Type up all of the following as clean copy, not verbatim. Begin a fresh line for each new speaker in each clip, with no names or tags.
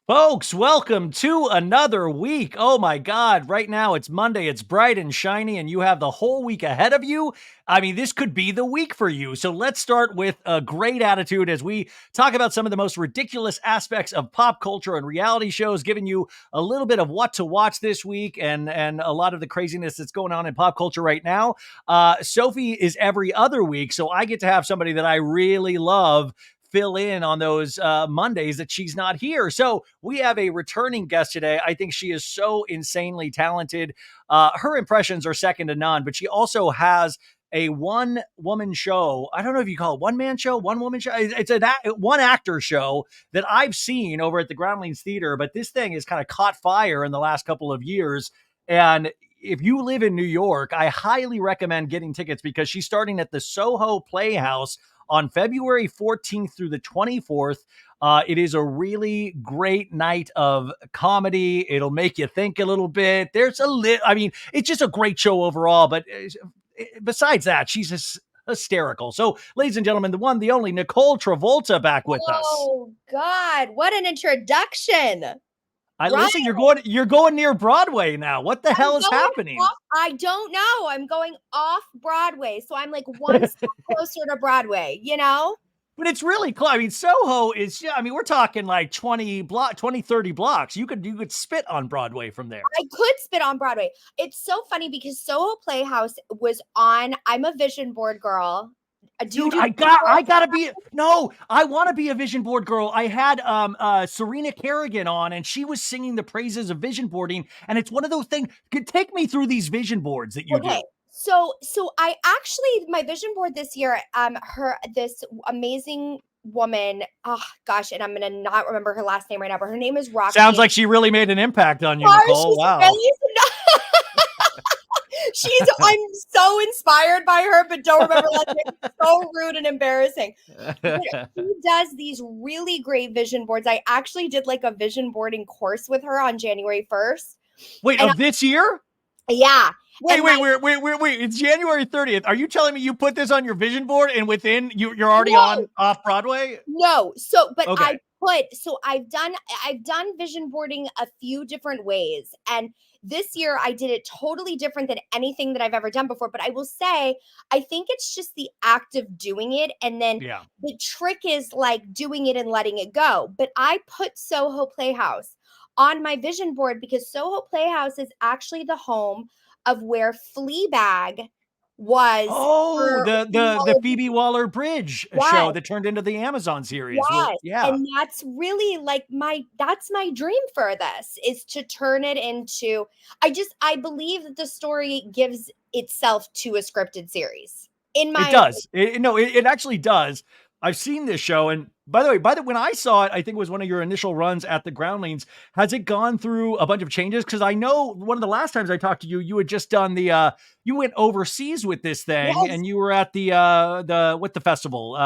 Folks, welcome to another week. Oh my God, right now it's Monday, it's bright and shiny, and you have the whole week ahead of you. I mean, this could be the week for you. So let's start with a great attitude as we talk about some of the most ridiculous aspects of pop culture and reality shows, giving you a little bit of what to watch this week and a lot of the craziness that's going on in pop culture right now. Sophie is every other week, so I get to have somebody that I really love fill in on those Mondays that she's not here. So we have a returning guest today. I think she is so insanely talented. Her impressions are second to none, but she also has a one woman show. I don't know if you call it one man show, one woman show. It's a one actor show that I've seen over at the Groundlings Theater, but this thing has kind of caught fire in the last couple of years. And if you live in New York, I highly recommend getting tickets because she's starting at the Soho Playhouse on February 14th through the 24th. It is a really great night of comedy. It'll make you think a little bit. I mean, it's just a great show overall. But besides that, she's just hysterical. So, ladies and gentlemen, the one, the only Nicole Travolta back with us.
Oh God, what an introduction.
I
Right.
listen, you're going near Broadway now. What the hell is happening?
I don't know. I'm going off Broadway. So I'm like one step closer to Broadway, you know?
But it's really close. I mean, Soho is, I mean, we're talking like 30 blocks. You could spit on Broadway from there.
I could spit on Broadway. It's so funny because Soho Playhouse was on. I'm a vision board girl.
Dude, I gotta be, no, I want to be a vision board girl. I had Serena Kerrigan on and she was singing the praises of vision boarding. And it's one of those things, take me through these vision boards that you do.
So I actually my vision board this year, this amazing woman, oh gosh, and I'm gonna not remember her last name right now, but her name is Roxy.
Sounds like she really made an impact on you, Nicole. Wow.
Really I'm so inspired by her, but don't remember last name. It's so rude and embarrassing. But she does these really great vision boards. I actually did like a vision boarding course with her on January 1st.
Wait, of this year?
Yeah.
Wait. It's January 30th. Are you telling me you put this on your vision board and within you're already on off Broadway?
No. So, but
okay.
I've done vision boarding a few different ways. And this year I did it totally different than anything that I've ever done before. But I will say, I think it's just the act of doing it. And then the trick is like doing it and letting it go. But I put Soho Playhouse on my vision board because Soho Playhouse is actually the home of where Fleabag was.
Oh, the Phoebe Waller-Bridge show that turned into the Amazon series.
Yes. And that's really like that's my dream for this, is to turn it into, I believe that the story gives itself to a scripted series. It
does. It actually does. I've seen this show, and by the way, when I saw it, I think it was one of your initial runs at the Groundlings. Has it gone through a bunch of changes? Because I know one of the last times I talked to you, you had just done you went overseas with this thing, and you were at the festival?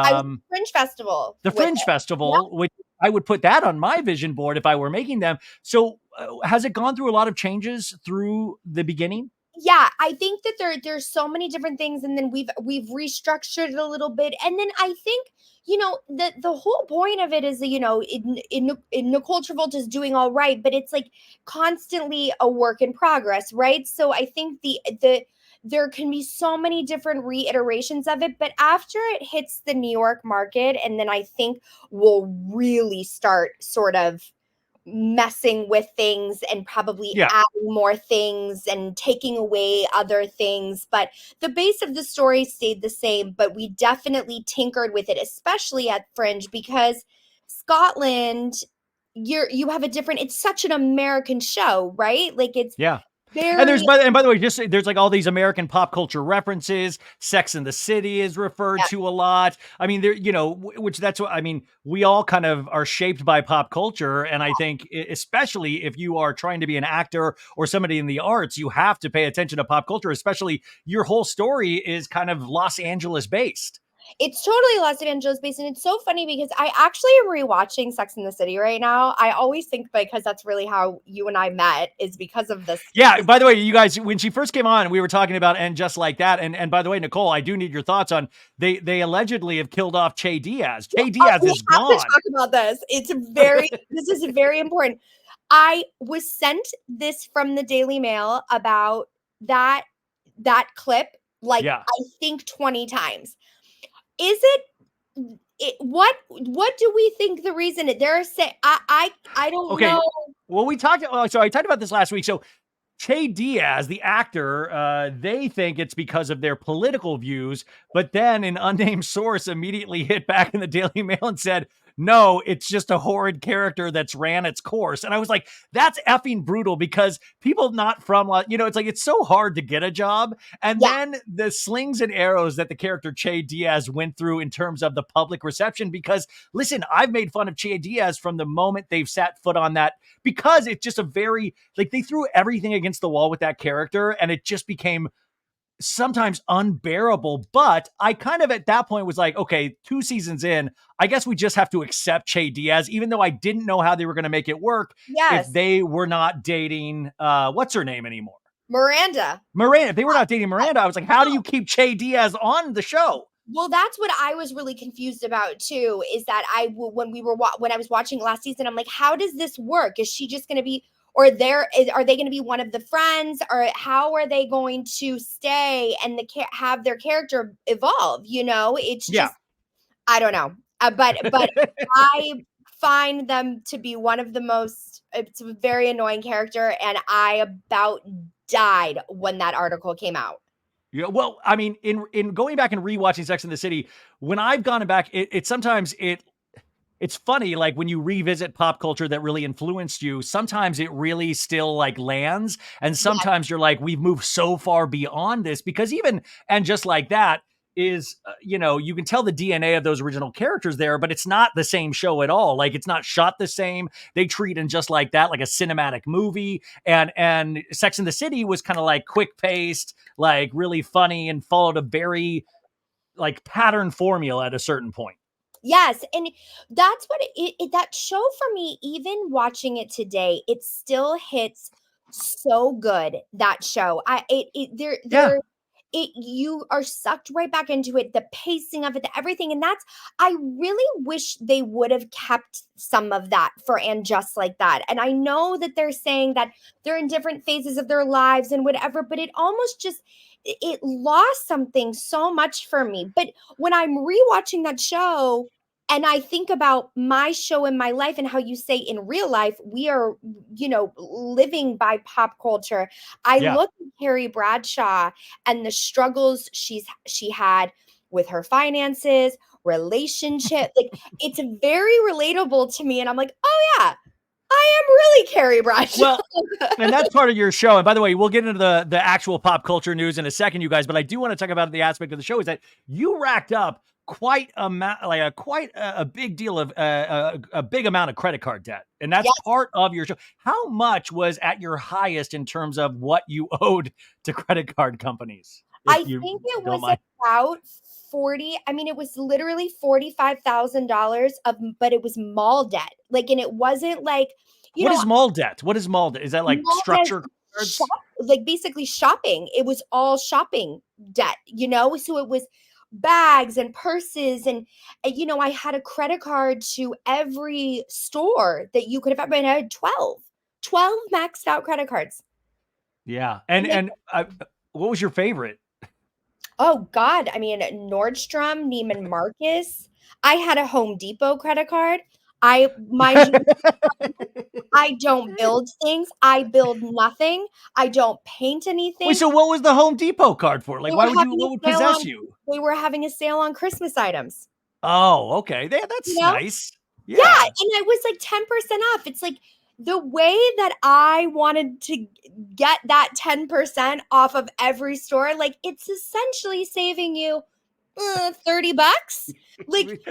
Fringe Festival.
The Fringe Festival, which I would put that on my vision board if I were making them. So, has it gone through a lot of changes through the beginning?
Yeah, I think that there's so many different things, and then we've restructured it a little bit, and then I think the whole point of it is that in Nicole Travolta is doing all right, but it's like constantly a work in progress, right? So I think there can be so many different reiterations of it, but after it hits the New York market, and then I think we'll really start sort of messing with things and probably adding more things and taking away other things, but the base of the story stayed the same. But we definitely tinkered with it, especially at Fringe, because Scotland, you have a different, it's such an American show, right? Like it's
and by the way, there's like all these American pop culture references. Sex and the City is referred to a lot. I mean, we all kind of are shaped by pop culture. And I think especially if you are trying to be an actor or somebody in the arts, you have to pay attention to pop culture, especially your whole story is kind of Los Angeles based.
It's totally Los Angeles based, and it's so funny because I actually am rewatching Sex in the City right now. I always think because that's really how you and I met is because of this.
Yeah. By the way, you guys, when she first came on, we were talking about And Just Like That. And by the way, Nicole, I do need your thoughts on they allegedly have killed off Che Diaz. Che Diaz
We
is
have to
gone.
talk about this. This is very important. I was sent this from the Daily Mail about that clip like
Yeah.
I think 20 times. Is what do we think the reason they're saying I don't
Okay.
know.
Well, we talked. So I talked about this last week. So Che Diaz, the actor, they think it's because of their political views, but then an unnamed source immediately hit back in the Daily Mail and said, no, it's just a horrid character that's ran its course. And I was like, that's effing brutal because people not from, it's like, it's so hard to get a job. And
Yeah.
then the slings and arrows that the character Che Diaz went through in terms of the public reception, because listen, I've made fun of Che Diaz from the moment they've set foot on that, because it's just a very, like, they threw everything against the wall with that character and it just became sometimes unbearable. But I kind of at that point was like, okay, 2 seasons in, I guess we just have to accept Che Diaz, even though I didn't know how they were going to make it work if
Yes.
they were not dating, what's her name anymore?
Miranda.
Miranda. If they were not dating Miranda, I was like, how do you keep Che Diaz on the show?
Well, that's what I was really confused about too. Is that when I was watching last season, I'm like, how does this work? Is she just going to be, or are they going to be one of the friends, or how are they going to stay and have their character evolve? It's
Yeah.
just I don't know, but I find them to be one of the most. It's a very annoying character, and I about died when that article came out.
Yeah, well, I mean, in going back and rewatching Sex and the City, when I've gone back, it sometimes it's funny, like when you revisit pop culture that really influenced you, sometimes it really still like lands. And
Yes,
sometimes you're like, we've moved so far beyond this because even, and just like that is, you can tell the DNA of those original characters there, but it's not the same show at all. Like it's not shot the same. They treat And Just Like That like a cinematic movie. And Sex and the City was kind of like quick paced, like really funny and followed a very like pattern formula at a certain point.
yes, and that's what that show for me. Even watching it today, it still hits so good. That show, I it
Yeah.
there you are sucked right back into it. The pacing of it, everything, and that's I really wish they would have kept some of that for And Just Like That. And I know that they're saying that they're in different phases of their lives and whatever, but it almost just it lost something so much for me. But when I'm rewatching that show and I think about my show in my life and how you say in real life, we are, living by pop culture. I
Yeah.
look at Carrie Bradshaw and the struggles she had with her finances, relationship. Like it's very relatable to me. And I'm like, oh yeah, I am really Carrie Bradshaw.
Well, and that's part of your show. And by the way, we'll get into the actual pop culture news in a second, you guys. But I do want to talk about the aspect of the show is that you racked up quite a big deal of a big amount of credit card debt, and that's
Yes,
part of your show. How much was at your highest in terms of what you owed to credit card companies, if
I
you
think it
don't
was
mind?
about 40. I mean, it was literally $45,000 but it was mall debt. Like, and it wasn't like, you
What
know,
is mall debt? What is mall debt? Is that like
mall debt,
structure
shop,
cards?
like basically shopping. It was all shopping debt. So it was bags and purses and I had a credit card to every store that you could have ever. And I had 12 maxed out credit cards.
Yeah, and what was your favorite?
Oh God, I mean, Nordstrom, Neiman Marcus. I had a Home Depot credit card. Mind you, I don't build things. I build nothing. I don't paint
Wait,
anything.
so what was the Home Depot card for? Like,
They were
why would you?
having a
What would
sale
possess
on
you?
they were having a sale on Christmas items,
Oh, okay.
you
That's
know?
nice.
Yeah,
Yeah.
and it was like 10% off. It's like the way that I wanted to get that 10% off of every store, like it's essentially saving you $30. Like,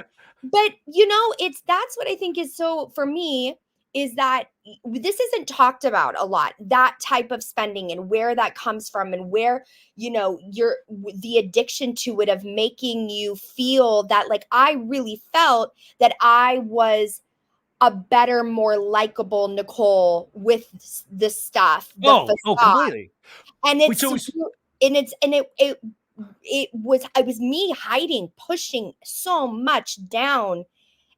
but it's that's what I think is so for me. is that this isn't talked about a lot, that type of spending and where that comes from, and where, you're the addiction to it, of making you feel that, like, I really felt that I was a better, more likable Nicole with the stuff, the
Oh,
facade.
completely.
And
Wait, so it's
it was me hiding, pushing so much down.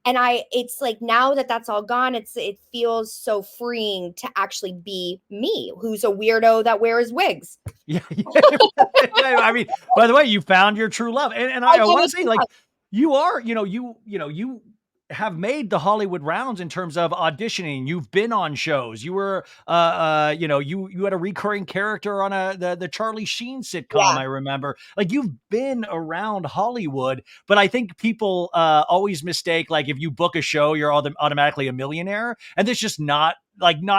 And it's like, now that that's all gone, it feels so freeing to actually be me, who's a weirdo that wears wigs.
yeah, I mean, by the way, you found your true love, and
I
I
found
want
a
to say,
true
like,
love.
you are, you have made the Hollywood rounds in terms of auditioning. You've been on shows. You were, you had a recurring character on the Charlie Sheen sitcom.
Yeah.
I remember, like, you've been around Hollywood, but I think people always mistake, like, if you book a show, you're automatically a millionaire, and that's just not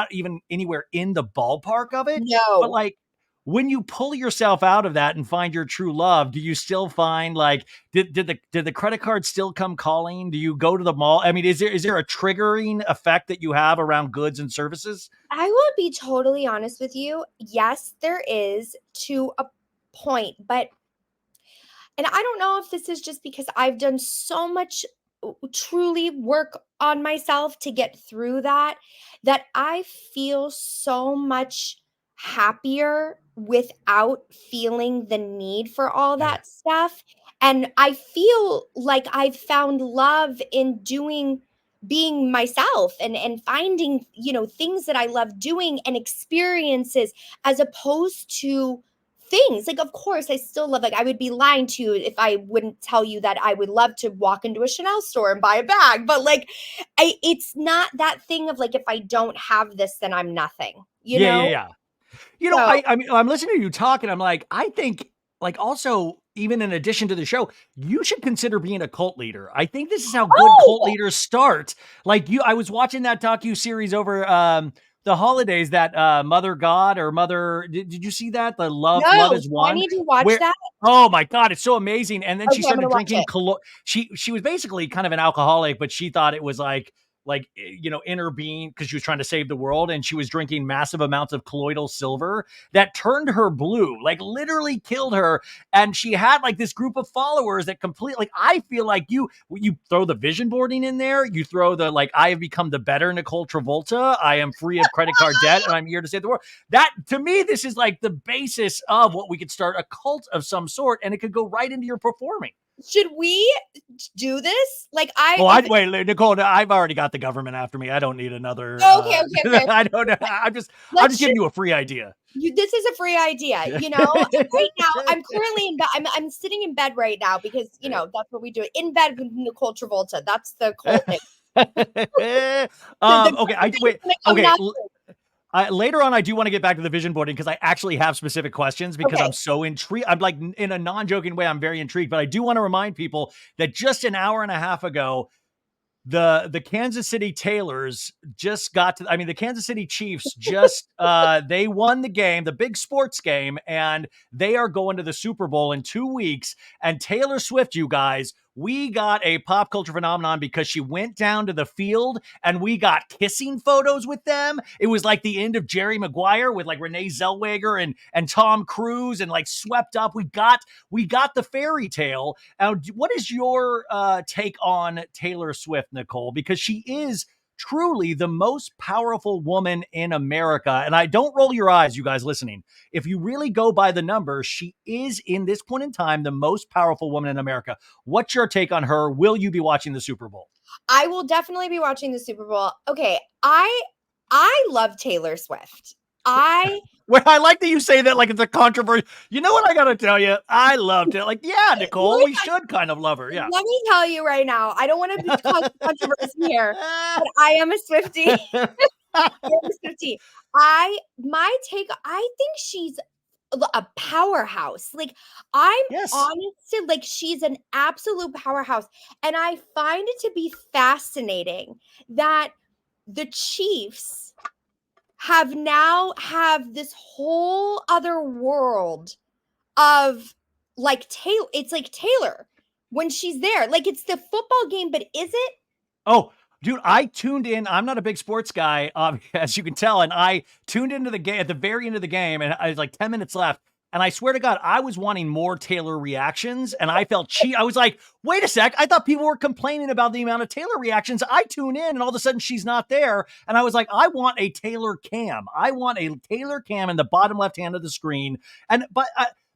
even anywhere in the ballpark of it. But
No.
like, when you pull yourself out of that and find your true love, do you still find, like, did the credit card still come calling? Do you go to the mall? I mean, is there a triggering effect that you have around goods and services?
I will be totally honest with you. Yes, there is, to a point, but and I don't know if this is just because I've done so much truly work on myself to get through that, that I feel so much happier without feeling the need for all
Yeah.
that stuff. And I feel like I've found love in being myself, and finding, things that I love doing, and experiences, as opposed to things. Like, of course, I still love, like, I would be lying to you if I wouldn't tell you that I would love to walk into a Chanel store and buy a bag. But like, it's not that thing of like, if I don't have this, then I'm nothing, you
Yeah, yeah,
know?
yeah.
So,
I mean, I'm listening to you talk, and I'm like, I think, like, also, even in addition to the show, you should consider being a cult leader. I think this is how good cult
oh,
leaders start. Like, I was watching that docu series over the holidays, that Mother God, or Mother, did you see that? The Love
no.
is
So I
One,
need to watch
where,
that.
oh my God, it's so amazing. And then she
Okay, I'm
started
gonna watch
drinking
it.
she was basically kind of an alcoholic, but she thought it was like, inner being, because she was trying to save the world, and she was drinking massive amounts of colloidal silver that turned her blue, like, literally killed her. And she had, like, this group of followers that complete, like, I feel like you throw the vision boarding in there, you throw the, like, I have become the better Nicole Travolta, I am free of credit card debt, and I'm here to save the world. That, to me, this is like the basis of what we could start a cult of some sort, and it could go right into your performing.
Should we do this? Like, I
Well,
if
I'd wait, Nicole. I've already got the government after me. I don't need another.
okay, okay, okay.
I don't know. I'm
Let's
just
just
giving you a free idea.
this is a free idea,
Yeah.
Right now, I'm currently in bed. I'm sitting in bed right now because, that's what we do. In bed with Nicole Travolta. That's the cult name. The
Okay. I
government is
wait.
gonna come
Okay.
nothing.
Later on, I do want to get back to the vision boarding, because I actually have specific questions, because
Okay.
I'm so intrigued. I'm like, in a non-joking way, I'm very intrigued. But I do want to remind people that just an hour and a half ago, the Kansas City Taylors just got to, I mean, the Kansas City Chiefs just they won the game, the big sports game, and they are going to the Super Bowl in 2 weeks. And Taylor Swift, you guys, we got a pop culture phenomenon because she went down to the field, and we got kissing photos with them. It was like the end of Jerry Maguire with, like, Renee Zellweger and Tom Cruise, and, like, swept up. We got the fairy tale. What is your take on Taylor Swift, Nicole? Because she is truly the most powerful woman in America. And I don't roll your eyes, you guys listening. If you really go by the numbers, she is, in this point in time, the most powerful woman in America. What's your take on her? Will you be watching the Super Bowl?
I will definitely be watching the Super Bowl. Okay, I love Taylor Swift. I
Well, I like that you say that like it's a controversy. You know what I got to tell you? I loved it. Like, yeah, Nicole, we should kind of love her. Yeah.
let me tell you right now, I don't want to cause controversy here, but I am a Swiftie. I am a Swiftie. My take, I think she's a powerhouse. Like, I'm
Yes.
honest to, like, she's an absolute powerhouse. And I find it to be fascinating that the Chiefs have this whole other world of, like, Taylor. It's like Taylor when she's there. Like, it's the football game, but is it?
Oh, Dude, I tuned in. I'm not a big sports guy, as you can tell, and I tuned into the game at the very end of the game, and I was like 10 minutes left. And I swear to God, I was wanting more Taylor reactions, and I felt cheat. I was like, wait a sec. I thought people were complaining about the amount of Taylor reactions. I tune in, and all of a sudden she's not there. And I was like, I want a Taylor cam. I want a Taylor cam in the bottom left hand of the screen. But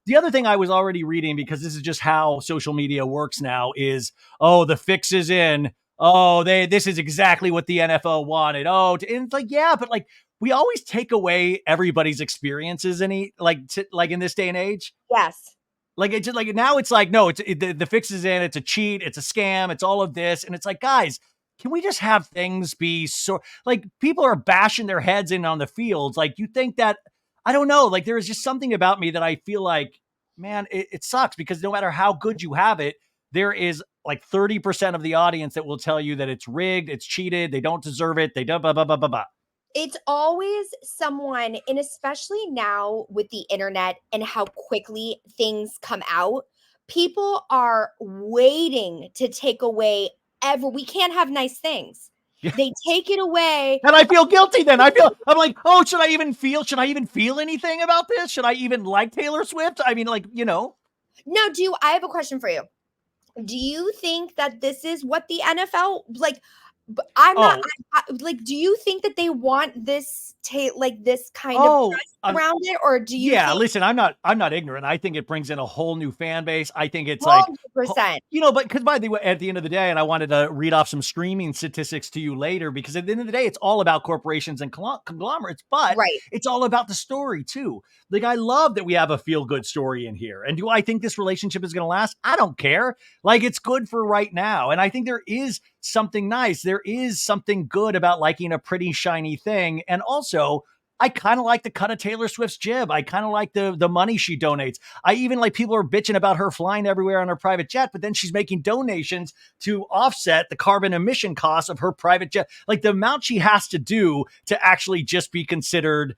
the other thing I was already reading, because this is just how social media works now, is, oh, the fix is in. Oh, this is exactly what the NFL wanted. Oh, and it's like, yeah, but like we always take away everybody's experiences like in this day and age.
Yes.
Like it's just like now it's like, no, the fix is in, it's a cheat, it's a scam, it's all of this. And it's like, guys, can we just have things be so like people are bashing their heads in on the fields? Like you think that I don't know, like there is just something about me that I feel like, man, it sucks because no matter how good you have it, there is like 30% of the audience that will tell you that it's rigged, it's cheated, they don't deserve it, they don't blah blah blah blah blah.
It's always someone, and especially now with the internet and how quickly things come out, people are waiting to take away we can't have nice things.
Yeah.
They take it away.
And I feel guilty then. I'm like, oh, should I even feel anything about this? Should I even like Taylor Swift? I mean, like,
Now, I have a question for you. Do you think that this is what the NFL like? I'm not.
Oh,
Like, do you think that they want this like this kind of
oh,
press around it, or do you
yeah,
think
listen, I'm not ignorant. I think it brings in a whole new fan base. I think it's like
100%?
but because by the way, at the end of the day, and I wanted to read off some streaming statistics to you later, because at the end of the day, it's all about corporations and conglomerates, but
Right.
it's all about the story too. Like I love that we have a feel good story in here. And do I think this relationship is going to last? I don't care. Like it's good for right now. And I think there is something nice. There is something good about liking a pretty shiny thing. And also, I kind of like the cut of Taylor Swift's jib. I kind of like the money she donates. I even like people are bitching about her flying everywhere on her private jet, but then she's making donations to offset the carbon emission costs of her private jet. Like the amount she has to do to actually just be considered,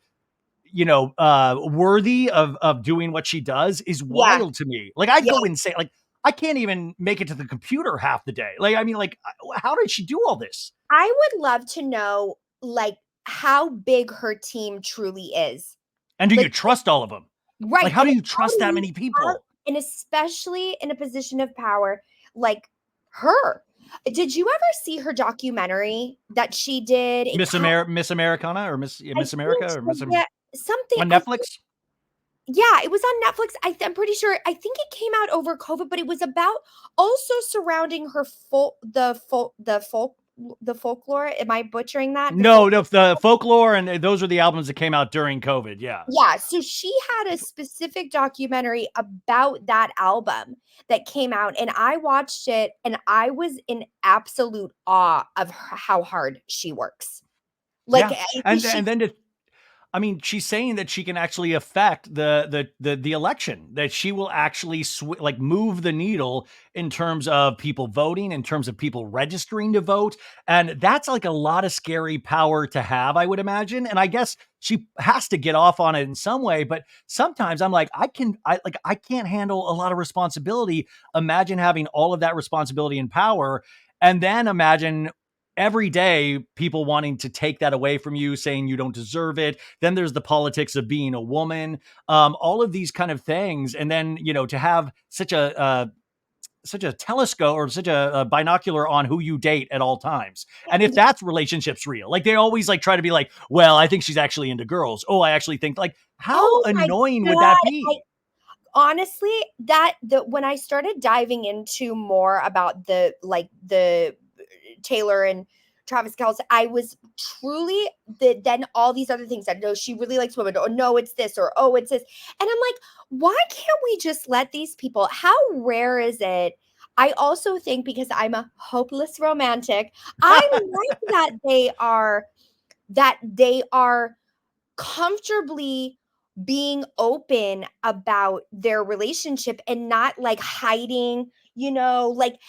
worthy of doing what she does is
Yeah.
wild to me. Like I'd
Yeah.
go insane. Like I can't even make it to the computer half the day. Like, I mean, like, how did she do all this?
I would love to know, like, how big her team truly is.
And do
Like,
you trust all of them? Like,
right.
how
And
do you
how
trust
do
that
you
many
how
people?
and especially in a position of power like her. Did you ever see her documentary that she did? It kind
Miss Americana or
I
Miss
think
America or
so, yeah, something
on Netflix?
yeah, it was on Netflix. I'm pretty sure. I think it came out over COVID, but it was about also surrounding her the folklore. Am I butchering that?
No, no, the folklore and those are the albums that came out during COVID. Yeah.
Yeah, so she had a specific documentary about that album that came out, and I watched it, and I was in absolute awe of how hard she works. Like,
Yeah. And then I mean, she's saying that she can actually affect the election, that she will actually like move the needle in terms of people voting, in terms of people registering to vote, and that's like a lot of scary power to have, I would imagine. And I guess she has to get off on it in some way, but sometimes I'm like, I can't handle a lot of responsibility. Imagine having all of that responsibility and power, and then imagine every day people wanting to take that away from you, saying you don't deserve it. Then there's the politics of being a woman, all of these kind of things. And then, to have such a telescope or such a binocular on who you date at all times. And if that's relationships real, like they always like try to be like, well, I think she's actually into girls. Oh, I actually think like, how
oh my
annoying would
god,
that
I
be?
honestly, that the when I started diving into more about the Taylor and Travis Kelce, I was truly then all these other things that no, she really likes women, or no, it's this, or oh, it's this. And I'm like, why can't we just let these people? How rare is it? I also think because I'm a hopeless romantic, I like that they are comfortably being open about their relationship and not like hiding, like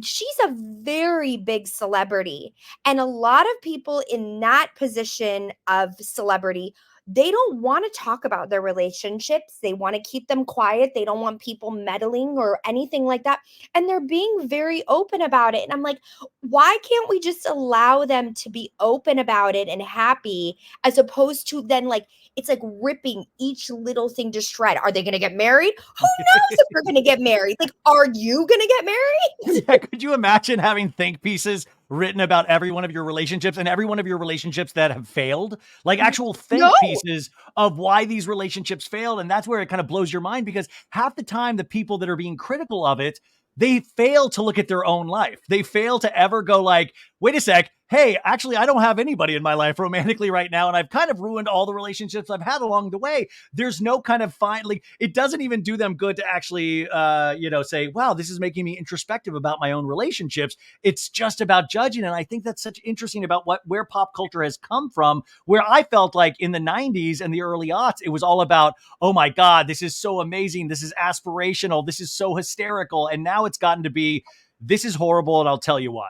she's a very big celebrity, and a lot of people in that position of celebrity they don't want to talk about their relationships. They want to keep them quiet. They don't want people meddling or anything like that. And they're being very open about it. And I'm like, why can't we just allow them to be open about it and happy, as opposed to then like, it's like ripping each little thing to shred. Are they going to get married? Who knows if they're going to get married? Like, are you going to get married?
Yeah, could you imagine having think pieces written about every one of your relationships and every one of your relationships that have failed? Like actual
No.
think pieces of why these relationships failed. And that's where it kind of blows your mind, because half the time the people that are being critical of it, they fail to look at their own life. They fail to ever go like, wait a sec. Hey, actually, I don't have anybody in my life romantically right now. And I've kind of ruined all the relationships I've had along the way. There's no kind of like, it doesn't even do them good to actually, say, wow, this is making me introspective about my own relationships. It's just about judging. And I think that's such interesting about where pop culture has come from, where I felt like in the 90s and the early aughts, it was all about, oh my God, this is so amazing. This is aspirational. This is so hysterical. And now it's gotten to be, this is horrible. And I'll tell you why.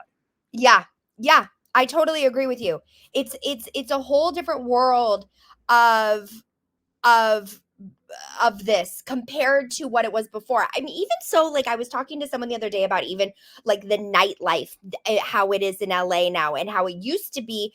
Yeah. Yeah. I totally agree with you. It's a whole different world of of this compared to what it was before. I mean, even so, like I was talking to someone the other day about even like the nightlife, how it is in LA now, and how it used to be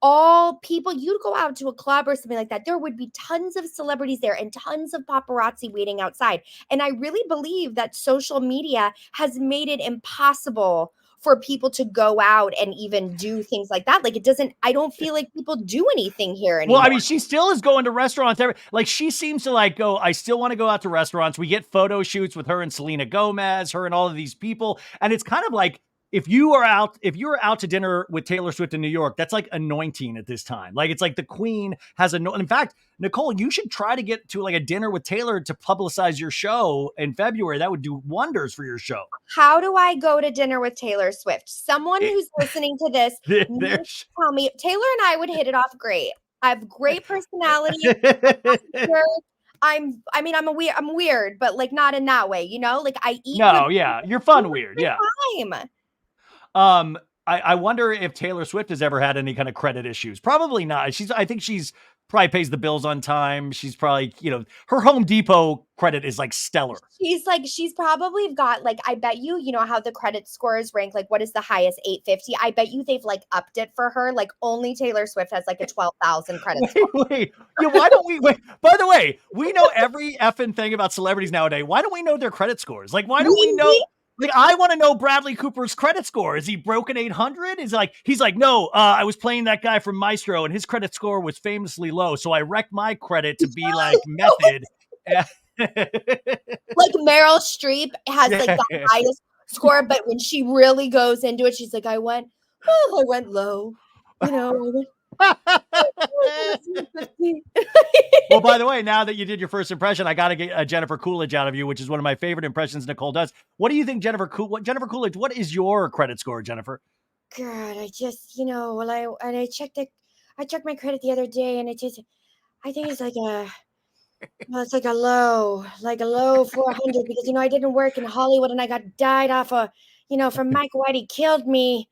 all people, you'd go out to a club or something like that, there would be tons of celebrities there and tons of paparazzi waiting outside. And I really believe that social media has made it impossible for people to go out and even do things like that. Like it doesn't, I don't feel like people do anything here
Well, I
anymore.
mean, she still is going to restaurants. Like she seems to like go, I still want to go out to restaurants. We get photo shoots with her and Selena Gomez, her and all of these people. And it's kind of like, if you're out to dinner with Taylor Swift in New York, that's like anointing at this time. Like it's like the queen has in fact, Nicole, you should try to get to like a dinner with Taylor to publicize your show in February. That would do wonders for your show.
How do I go to dinner with Taylor Swift? Someone who's listening to this needs to tell me. Taylor and I would hit it off great. I have great personality. I'm weird, but like not in that way, you know? Like I eat good
No, yeah, you're fun weird, yeah.
time.
I wonder if Taylor Swift has ever had any kind of credit issues. Probably not. I think she's probably pays the bills on time. She's probably, her Home Depot credit is like stellar.
She's probably got like, I bet you know how the credit scores rank, like what is the highest, 850? I bet you they've like upped it for her. Like only Taylor Swift has like a 12,000 credit score.
Wait. Yeah, why don't we wait? By the way, we know every effing thing about celebrities nowadays. Why don't we know their credit scores? Like, why don't we know? Like, I want to know Bradley Cooper's credit score. Is he broken 800? He's like, no, I was playing that guy from Maestro and his credit score was famously low. So I wrecked my credit to be like method.
Like Meryl Streep has like the highest score, but when she really goes into it, she's like, I went low, you know.
Well, by the way, now that you did your first impression, I got to get a Jennifer Coolidge out of you, which is one of my favorite impressions Nicole does. What do you think, Jennifer Coolidge, what is your credit score, Jennifer?
God, I just, I checked my credit the other day, and I think it's like it's like a low 400, because, I didn't work in Hollywood and I got died off from Mike White. He killed me.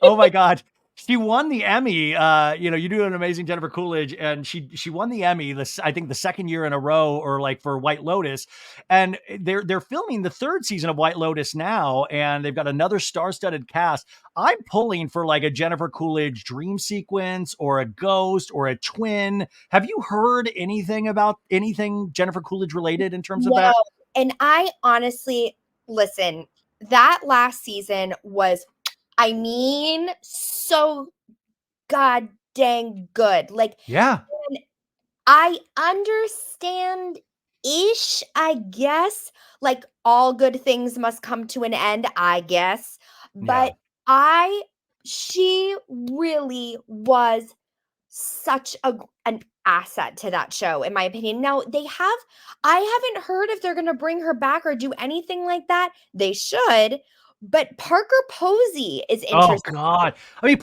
Oh my God. She won the Emmy. You do an amazing Jennifer Coolidge, and she won the Emmy. I think the second year in a row, or like for White Lotus, and they're filming the third season of White Lotus now, and they've got another star-studded cast. I'm pulling for like a Jennifer Coolidge dream sequence, or a ghost, or a twin. Have you heard anything about anything Jennifer Coolidge related in terms of that?
And I honestly, listen, that last season was, so god dang good. Like,
Yeah.
I understand ish, I guess. Like all good things must come to an end, I guess.
Yeah.
But she really was such an asset to that show, in my opinion. Now I haven't heard if they're going to bring her back or do anything like that. They should, but Parker Posey is
Oh
interesting.
God. I mean,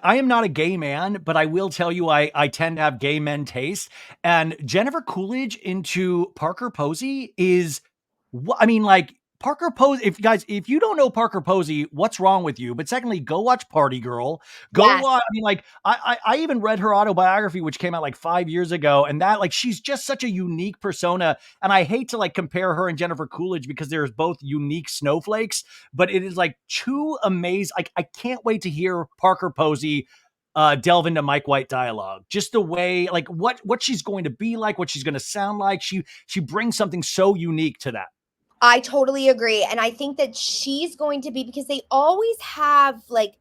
I am not a gay man, but I will tell you, I tend to have gay men taste, and Jennifer Coolidge into Parker Posey is, I mean, like, Parker Posey. If you don't know Parker Posey, what's wrong with you? But secondly, go watch Party Girl. Go
Yes.
watch. I mean, like I even read her autobiography, which came out like 5 years ago, and that like she's just such a unique persona. And I hate to like compare her and Jennifer Coolidge because there's both unique snowflakes, but it is like two amazing. Like I can't wait to hear Parker Posey delve into Mike White dialogue. Just the way, like what she's going to be like, what she's going to sound like. She brings something so unique to that.
I totally agree. And I think that she's going to be, because they always have like,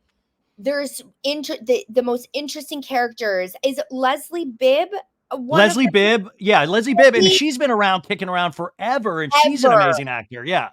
there's the most interesting characters. Is Leslie Bibb one of
Leslie
them?
Bibb, yeah, Leslie Bibb, and she's been around, kicking around forever, and she's an
Ever.
amazing actor. Yeah,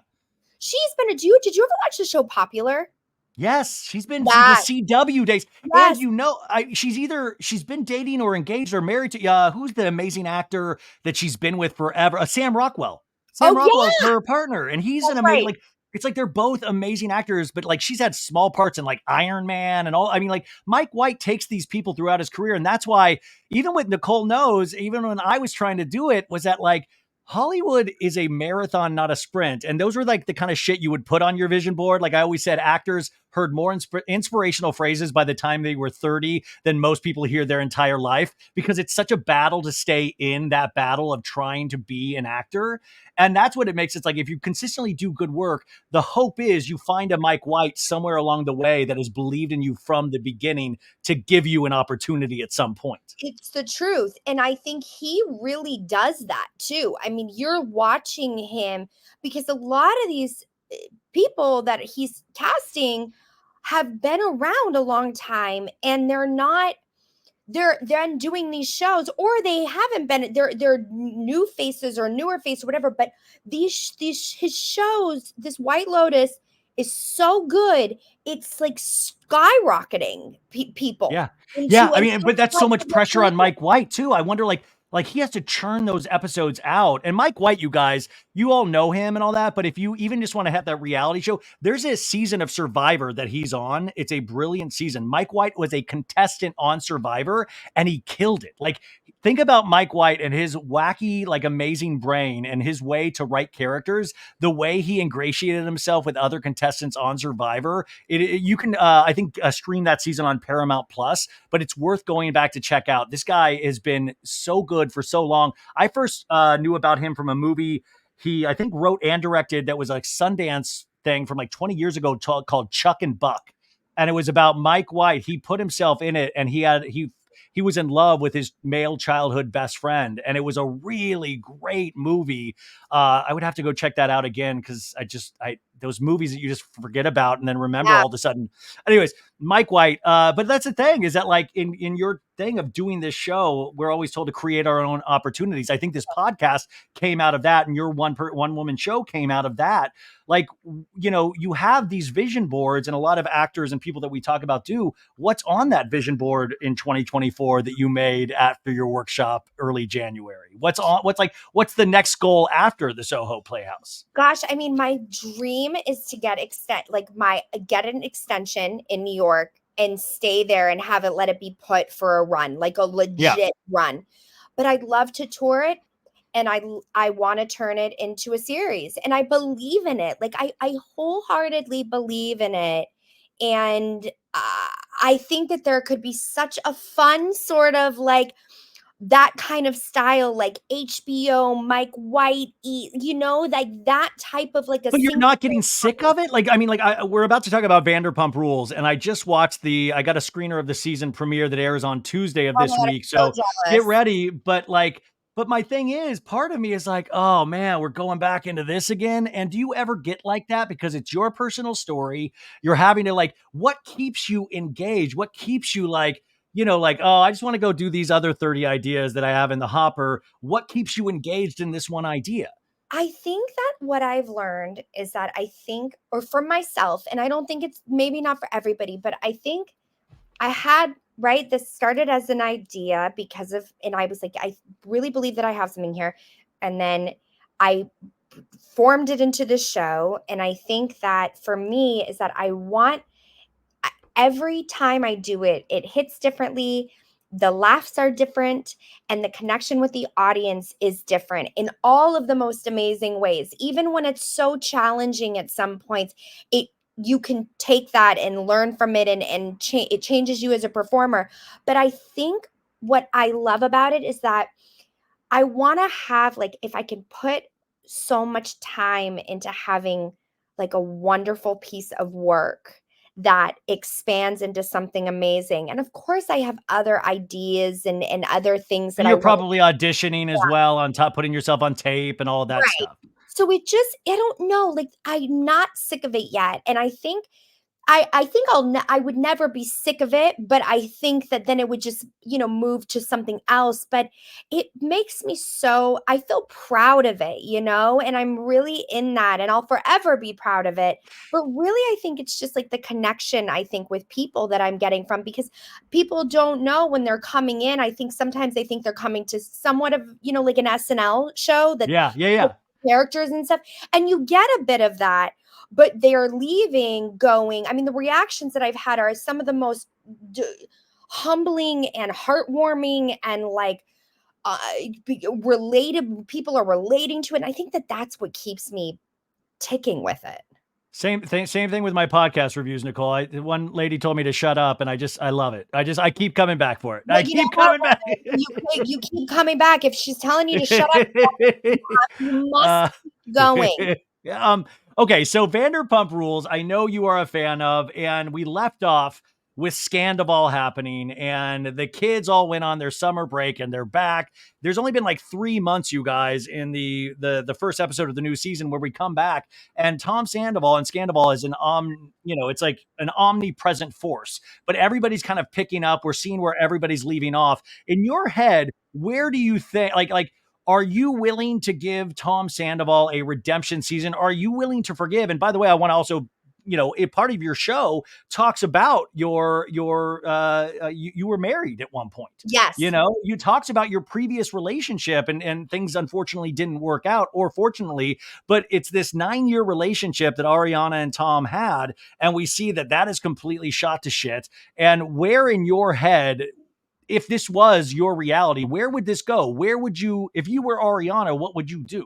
She's been a dude. Did you ever watch the show Popular?
yes, she's been to the
That,
CW days, and
yes.
she's been dating or engaged or married to who's the amazing actor that she's been with forever? Sam Rockwell. Sam
Oh,
Rockwell's
yeah.
her partner, and he's an
That's
amazing.
right.
Like it's like they're both amazing actors, but like she's had small parts in like Iron Man and all. I mean, like Mike White takes these people throughout his career, and that's why even with Nicole Knows, even when I was trying to do it, was that like Hollywood is a marathon, not a sprint. And those were like the kind of shit you would put on your vision board. Like I always said, actors heard more inspirational phrases by the time they were 30 than most people hear their entire life because it's such a battle to stay in that battle of trying to be an actor. And that's what it makes. It's like if you consistently do good work, the hope is you find a Mike White somewhere along the way that has believed in you from the beginning to give you an opportunity at some point.
It's the truth. And I think he really does that too. I mean, you're watching him because a lot of these people that he's casting have been around a long time, and they're then doing these shows, or they haven't been, they're new faces or newer face or whatever, but these his shows, this White Lotus is so good. It's like skyrocketing people
Yeah. Yeah,
into
I
a
mean, but that's so much pressure on Mike White too. I wonder like he has to churn those episodes out. And Mike White, you guys, you all know him and all that, but if you even just want to have that reality show, there's a season of Survivor that he's on. It's a brilliant season. Mike White was a contestant on Survivor and he killed it. Like think about Mike White and his wacky like amazing brain and his way to write characters, the way he ingratiated himself with other contestants on Survivor. You can I think stream that season on Paramount Plus, but it's worth going back to check out. This guy has been so good for so long. I first knew about him from a movie he, I think, wrote and directed that was like Sundance thing from like 20 years ago called Chuck and Buck. And it was about Mike White. He put himself in it and he was in love with his male childhood best friend. And it was a really great movie. I would have to go check that out again because those movies that you just forget about and then remember
Yeah.
all of a sudden. Anyways, Mike White. But that's the thing is that like in your thing of doing this show, we're always told to create our own opportunities. I think this podcast came out of that, and your one woman show came out of that. Like you have these vision boards, and a lot of actors and people that we talk about do. What's on that vision board in 2024 that you made after your workshop early January? What's the next goal after the Soho Playhouse?
Gosh, I mean, my dream is to get an extension in New York and stay there and let it be put for a run, like a
Yeah.
legit run. But I'd love to tour it, and I want to turn it into a series, and I believe in it. Like I wholeheartedly believe in it. And I think that there could be such a fun sort of like that kind of style, like HBO, Mike White, like that type of like a
But you're
single.
not getting sick of it? Like, I mean, like we're about to talk about Vanderpump Rules, and I just watched I got a screener of the season premiere that airs on Tuesday of
Oh my
this
God,
week.
I'm
So
so
get
jealous.
ready. But my thing is, part of me is like, oh man, we're going back into this again. And do you ever get like that? Because it's your personal story. You're having to like, what keeps you engaged? What keeps you like, like, oh, I just want to go do these other 30 ideas that I have in the hopper. What keeps you engaged in this one idea?
I think that what I've learned is that I think, or for myself, and I don't think it's maybe not for everybody, but I think I had, right, this started as an idea and I was like, I really believe that I have something here. And then I formed it into the show. And I think that for me is that I want every time I do it, it hits differently. the laughs are different, and the connection with the audience is different in all of the most amazing ways. Even when it's so challenging at some points, it you can take that and learn from it, and it changes you as a performer. But I think what I love about it is that I want to have, like, if I can put so much time into having like a wonderful piece of work that expands into something amazing. And of course I have other ideas and other things that
And
I
you're
want to.
probably auditioning as well on top, putting yourself on tape and all of that
Right.
stuff.
So I don't know, like, I'm not sick of it yet. And I think I think I would never be sick of it, but I think that then it would just, move to something else. But it makes me so, I feel proud of it, and I'm really in that, and I'll forever be proud of it. But really, I think it's just like the connection, I think, with people that I'm getting from, because people don't know when they're coming in. I think sometimes they think they're coming to somewhat of, like an SNL show that
Yeah, yeah, yeah.
characters and stuff, and you get a bit of that, but they're leaving going, I mean, the reactions that I've had are some of the most d- humbling and heartwarming, and like, uh, related, people are relating to it, and I think that that's what keeps me ticking with it.
Same thing with my podcast reviews, Nicole. One lady told me to shut up, and I love it. I keep coming back for it.
Well,
I
you know
keep
what,
coming back.
you keep coming back. If she's telling you to shut up, you must
uh,
keep going.
um, okay, so Vanderpump Rules, I know you are a fan of, and we left off with Scandival happening, and the kids all went on their summer break, and they're back. There's only been like 3 months, you guys, in the first episode of the new season where we come back, and Tom Sandoval and Scandival is it's like an omnipresent force. But everybody's kind of picking up. We're seeing where everybody's leaving off. In your head, where do you think, like, are you willing to give Tom Sandoval a redemption season? Are you willing to forgive? And by the way, I want to also, a part of your show talks about you were married at one point.
Yes.
You talks about your previous relationship, and things unfortunately didn't work out, or fortunately, but it's this 9-year relationship that Ariana and Tom had. And we see that that is completely shot to shit. And where in your head, if this was your reality, where would this go? Where would you, if you were Ariana, what would you do?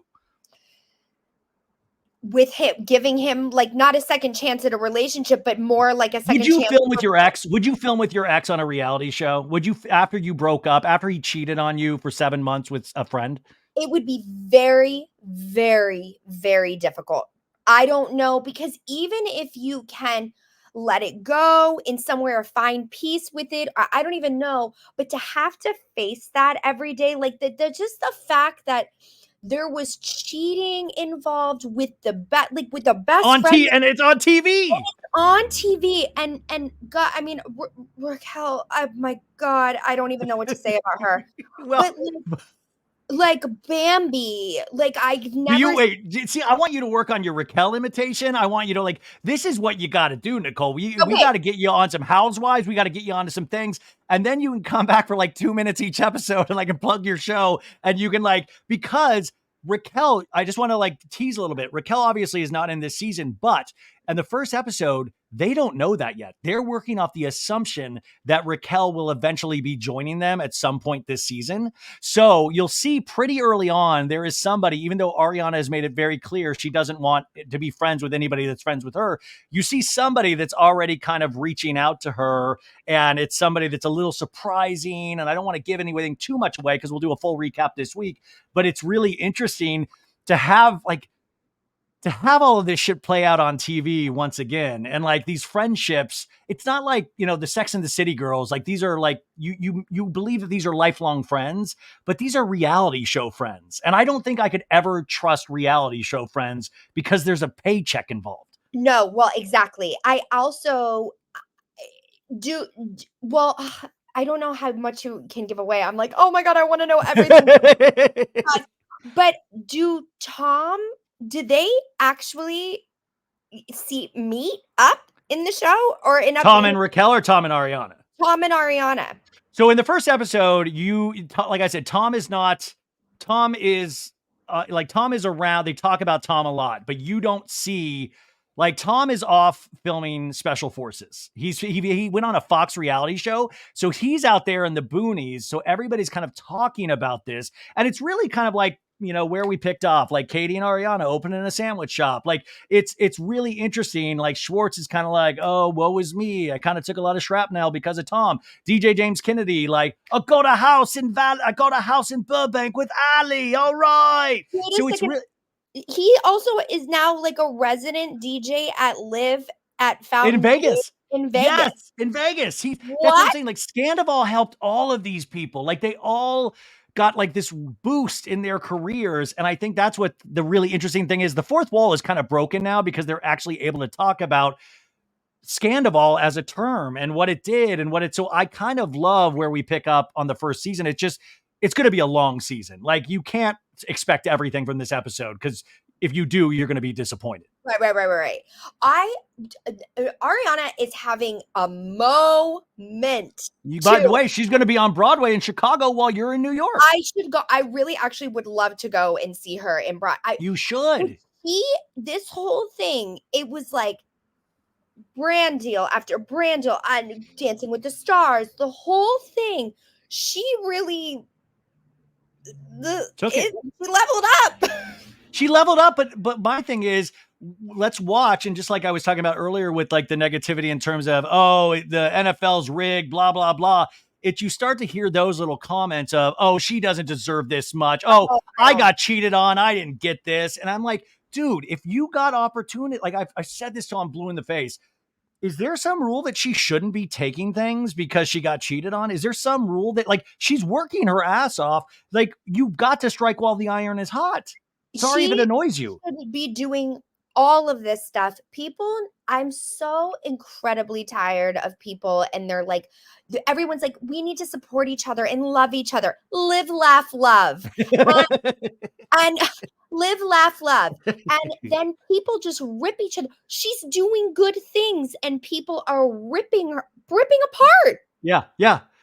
With him, giving him like not a second chance at a relationship, but more like a
Would
second
you
chance.
film with your ex? Would you film with your ex on a reality show? Would you, after you broke up, after he cheated on you for 7 months with a friend?
It would be very, very, very difficult. I don't know, because even if you can let it go in somewhere or find peace with it, I don't even know. But to have to face that every day, like just the fact that there was cheating involved with like with the best
On
friend
T and it's on TV.
on TV, and God, I mean, Raquel, my God, I don't even know what to say about her.
Well,
But like Bambi, like I've
do you
never.
wait? See, I want you to work on your Raquel imitation. I want you to, like, this is what you got to do, Nicole. We
Okay,
got to get you on some Housewives. We got to get you onto some things, and then you can come back for like 2 minutes each episode, and I can plug your show, and you can, like, because Raquel, I just want to like tease a little bit. Raquel obviously is not in this season, but in the first episode, they don't know that yet. They're working off the assumption that Raquel will eventually be joining them at some point this season. So you'll see pretty early on, there is somebody, even though Ariana has made it very clear she doesn't want to be friends with anybody that's friends with her, you see somebody that's already kind of reaching out to her. And it's somebody that's a little surprising. And I don't want to give anything too much away because we'll do a full recap this week. But it's really interesting to have, like, to have all of this shit play out on TV once again. And like these friendships, it's not like, the Sex and the City girls. Like, these are like, you believe that these are lifelong friends, but these are reality show friends. And I don't think I could ever trust reality show friends because there's a paycheck involved.
No, well, exactly. I also well. I don't know how much you can give away. I'm like, oh my God, I want to know everything. But did they actually meet up in the show, or in up
Tom
in
and Raquel, or Tom and Ariana?
Tom and Ariana?
So in the first episode, like I said, Tom is not, Tom is like, Tom is around. They talk about Tom a lot, but you don't see Like Tom is off filming Special Forces. He went on a Fox reality show, so he's out there in the boonies. So everybody's kind of talking about this, and it's really kind of like where we picked off, like Katie and Ariana opening a sandwich shop. Like it's really interesting. Like Schwartz is kind of like, oh, woe is me. I kind of took a lot of shrapnel because of Tom. DJ James Kennedy, like, I got a house in Burbank with Ali. All right.
Wait a
So it's
second.
really
He also is now like a resident DJ at Live at
in
Fountain View
Vegas.
in Vegas.
Yes, in Vegas. That's what I'm
What?
saying. Like Scandival helped all of these people. Like they all got like this boost in their careers. And I think that's what the really interesting thing is. The fourth wall is kind of broken now because they're actually able to talk about Scandival as a term and what it did and what it. So I kind of love where we pick up on the first season. It's going to be a long season. Like you can't expect everything from this episode because if you do, you're going to be disappointed.
Right. Ariana is having a moment
By the
too.
way, she's going to be on Broadway in Chicago while you're in New York.
I should go. I really actually would love to go and see her in Broad.
You should.
This whole thing, it was like brand deal after brand deal and Dancing with the Stars, the whole thing. She really
Took it.
leveled up.
She leveled up, but my thing is, let's watch. And just like I was talking about earlier with like the negativity in terms of, oh, the NFL's rigged, blah, blah, blah. You start to hear those little comments of, oh, she doesn't deserve this much. Oh, I got cheated on. I didn't get this. And I'm like, dude, if you got opportunity, like I said this till I'm blue in the face. Is there some rule that she shouldn't be taking things because she got cheated on? Is there some rule that like she's working her ass off? Like you've got to strike while the iron is hot. Sorry if it annoys you.
Should be doing all of this stuff. People, I'm so incredibly tired of people and they're like, everyone's like, we need to support each other and love each other. Live, laugh, love. And live, laugh, love. And then people just rip each other. She's doing good things and people are ripping apart.
Yeah.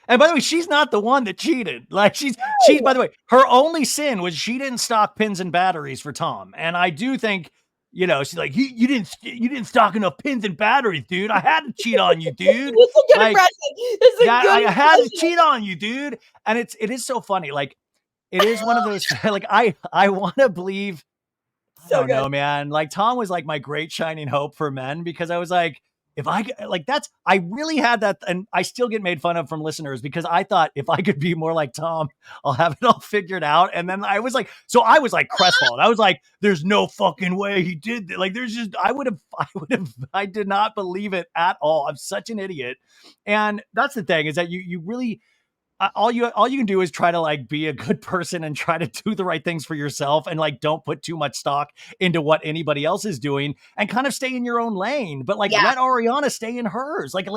And by the way, she's not the one that cheated. Like she's by the way, her only sin was she didn't stock pins and batteries for Tom. And I do think, she's like, you didn't stock enough pins and batteries, dude. I had to cheat on you, dude.
It's a good impression.
I had to cheat on you, dude. And it is so funny. Like it is one of those like I want to believe. I don't know, man. Like Tom was like my great shining hope for men because I was like, if I like I really had that, and I still get made fun of from listeners because I thought if I could be more like Tom, I'll have it all figured out. And then I was like crestfallen. I was like, there's no fucking way he did that. Like there's just, I did not believe it at all. I'm such an idiot. And that's the thing is that you really, all you can do is try to like be a good person and try to do the right things for yourself and like don't put too much stock into what anybody else is doing and kind of stay in your own lane, but like let Ariana stay in hers. Like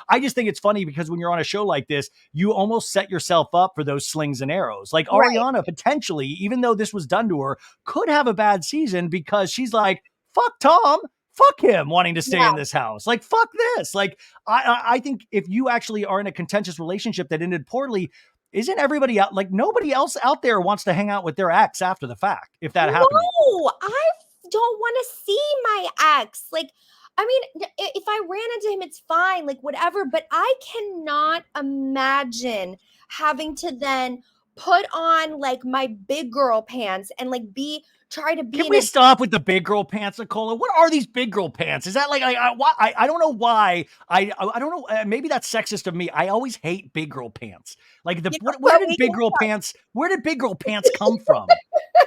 I just think it's funny because when you're on a show like this, you almost set yourself up for those slings and arrows. Like Ariana potentially, even though this was done to her, could have a bad season because she's like, fuck Tom. Fuck him wanting to stay in this house. Like, fuck this. Like, I think if you actually are in a contentious relationship that ended poorly, isn't everybody out? Like, nobody else out there wants to hang out with their ex after the fact. If that happened.
No, I don't want to see my ex. Like, I mean, if I ran into him, it's fine, like whatever. But I cannot imagine having to then put on like my big girl pants and like try to be.
Can we stop with the big girl pants, Nicola? What are these big girl pants? Is that like I don't know why I don't know. Maybe that's sexist of me. I always hate big girl pants. Like where did big girl pants? Where did big girl pants come from?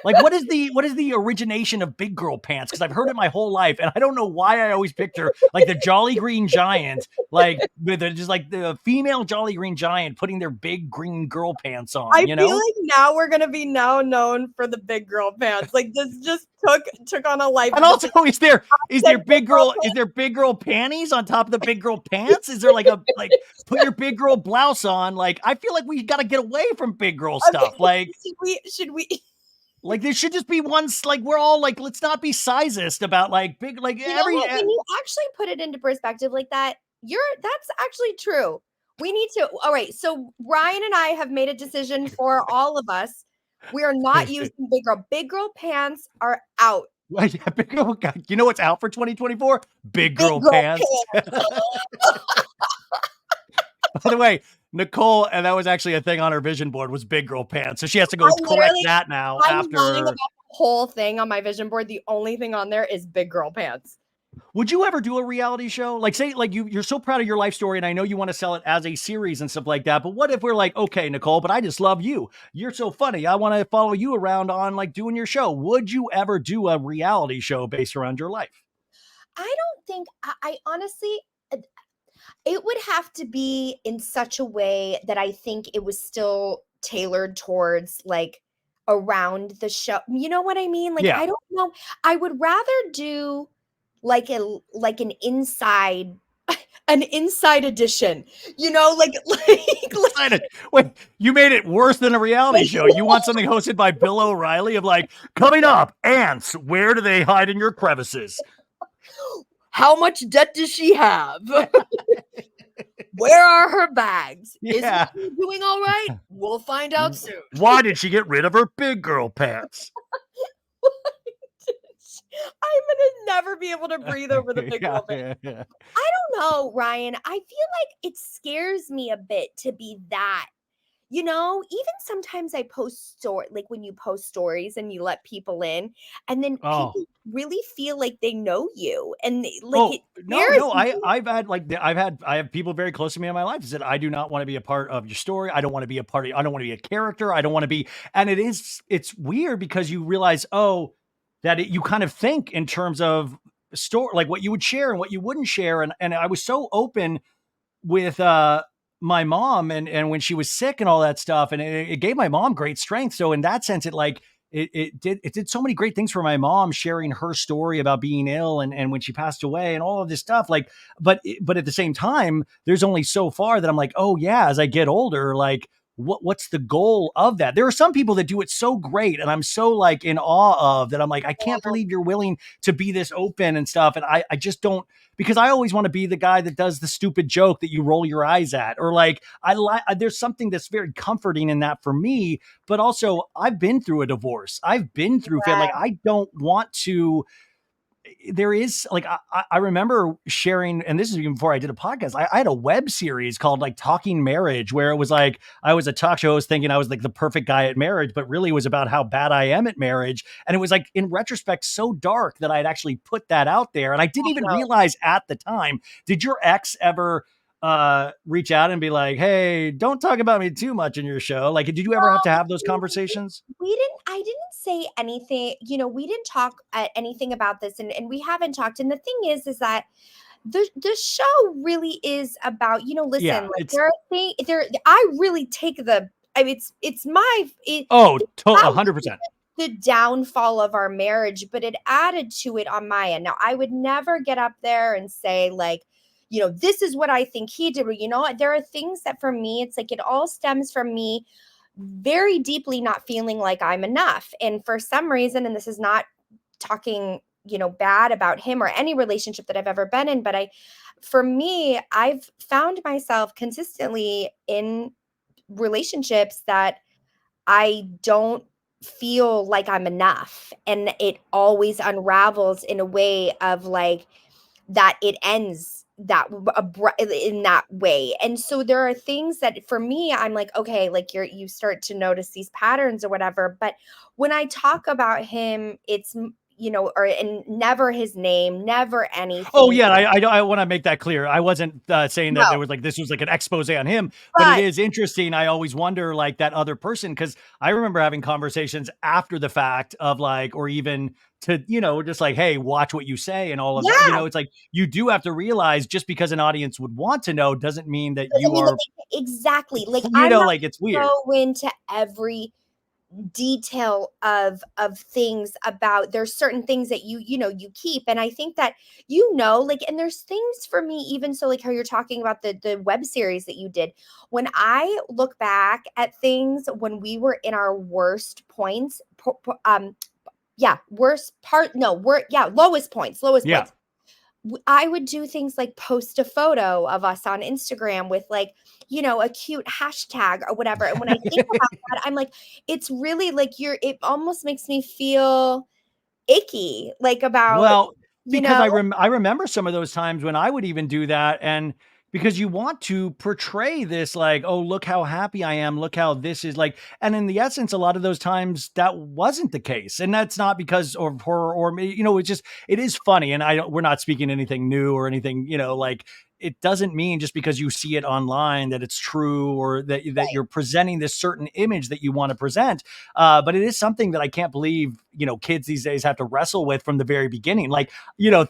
Like what is the origination of big girl pants? Because I've heard it my whole life, and I don't know why I always picture like the Jolly Green Giant, like just like the female Jolly Green Giant putting their big green girl pants on.
I feel like now we're gonna be known for the big girl pants. Like this just took on a life.
And also, is there big girl panties on top of the big girl pants? Is there like put your big girl blouse on? Like I feel like we got to get away from big girl stuff. Like
should we?
Like there should just be one. Like we're all like, let's not be sizist about like big like every.
When you actually put it into perspective like that, that's actually true. We need to. All right, so Ryan and I have made a decision for all of us. We are not using big girl. Big girl pants are out.
Like, yeah, big girl, you know what's out for 2024? Big
Big
girl
girl
pants.
pants.
By the way, Nicole, and that was actually a thing on her vision board, was big girl pants. So she has to go
I
correct
literally,
that now
I'm lying about
after.
the whole thing on my vision board. The only thing on there is big girl pants.
Would you ever do a reality show? Like, say, like you're so proud of your life story, and I know you want to sell it as a series and stuff like that. But what if we're like, okay, Nicole, but I just love you. You're so funny. I want to follow you around on like doing your show. Would you ever do a reality show based around your life?
I don't think I honestly, uh, it would have to be in such a way that I think it was still tailored towards like around the show. You know what I mean? Like
Yeah.
I don't know. I would rather do like a like an inside edition. You know,
Wait, you made it worse than a reality show. You want something hosted by Bill O'Reilly of like, coming up, ants, where do they hide in your crevices?
how much debt does she have? Where are her bags? Isn't
Yeah.
she doing all right? We'll find out soon.
Why did she get rid of her big girl pants?
I'm gonna never be able to breathe over the big
Yeah,
girl.
yeah, yeah.
I don't know, Ryan. I feel like it scares me a bit to be that. Even sometimes I post story like when you post stories and you let people in, and then
Oh,
people really feel like they know you, and like
oh
it
no,
scares
no.
me.
I have people very close to me in my life that said I do not want to be a part of your story. I don't want to be a part of. I don't want to be a character. I don't want to be. And it's weird because you realize you kind of think in terms of story, like what you would share and what you wouldn't share. And I was so open with my mom and when she was sick and all that stuff, and it gave my mom great strength. So in that sense, it did so many great things for my mom, sharing her story about being ill and when she passed away and all of this stuff. Like, but at the same time, there's only so far that I'm like, oh yeah, as I get older, like what's the goal of that? There are some people that do it so great, and I'm so like in awe of that. I'm like, I can't believe you're willing to be this open and stuff. And I just don't, because I always want to be the guy that does the stupid joke that you roll your eyes at, or like there's something that's very comforting in that for me. But also, I've been through a divorce. I've been through like I don't want to. There is like I remember sharing, and this is even before I did a podcast. I had a web series called like Talking Marriage, where it was like I was a talk show host thinking I was like the perfect guy at marriage, but really it was about how bad I am at marriage. And it was like in retrospect so dark that I'd actually put that out there, and I didn't even realize at the time. Did your ex ever reach out and be like, hey, don't talk about me too much in your show? Like, did you ever have to have those conversations?
I didn't say anything, we didn't talk anything about this, and we haven't talked. And the thing is that the show really is about, listen,
Yeah,
like
it's
there are things there. I really take I mean, it's my,
oh,
it's not
100%.
the downfall of our marriage, but it added to it on my end. Now, I would never get up there and say, like, this is what I think he did. Or, there are things that for me, it's like it all stems from me very deeply not feeling like I'm enough. And for some reason, and this is not talking, bad about him or any relationship that I've ever been in, but for me, I've found myself consistently in relationships that I don't feel like I'm enough. And it always unravels in a way of like that it ends in that way. And so there are things that for me, I'm like, okay, like you start to notice these patterns or whatever. But when I talk about him, it's, and never his name, never
Oh
anything.
yeah, I want to make that clear. I wasn't saying that
No,
there was like this was like an expose on him, but it
but
is interesting. I always wonder like that other person, because I remember having conversations after the fact of like, or even to just like, hey, watch what you say and all of that.
yeah,
It's like you do have to realize just because an audience would want to know doesn't mean that
doesn't
you
mean that
are,
exactly. Like I'm not
like it's
gonna
weird.
go into every detail of things about there's certain things that you keep. And I think that like, and there's things for me, even so, like how you're talking about the web series that you did. When I look back at things when we were in our worst points, yeah, worst part, no, we're yeah, lowest
Yeah.
points, I would do things like post a photo of us on Instagram with like, a cute hashtag or whatever. And when I think about that, I'm like, it's really like it almost makes me feel icky, like, about,
Well,
you
because
know?
I remember some of those times when I would even do that, and because you want to portray this like, "Oh, look how happy I am. Look how this is like," and in the essence, a lot of those times that wasn't the case. And that's not because of her or me, it's just it is funny. And I don't we're not speaking anything new or anything, like it doesn't mean just because you see it online that it's true or that you're presenting this certain image that you want to present. But it is something that I can't believe, kids these days have to wrestle with from the very beginning. Like,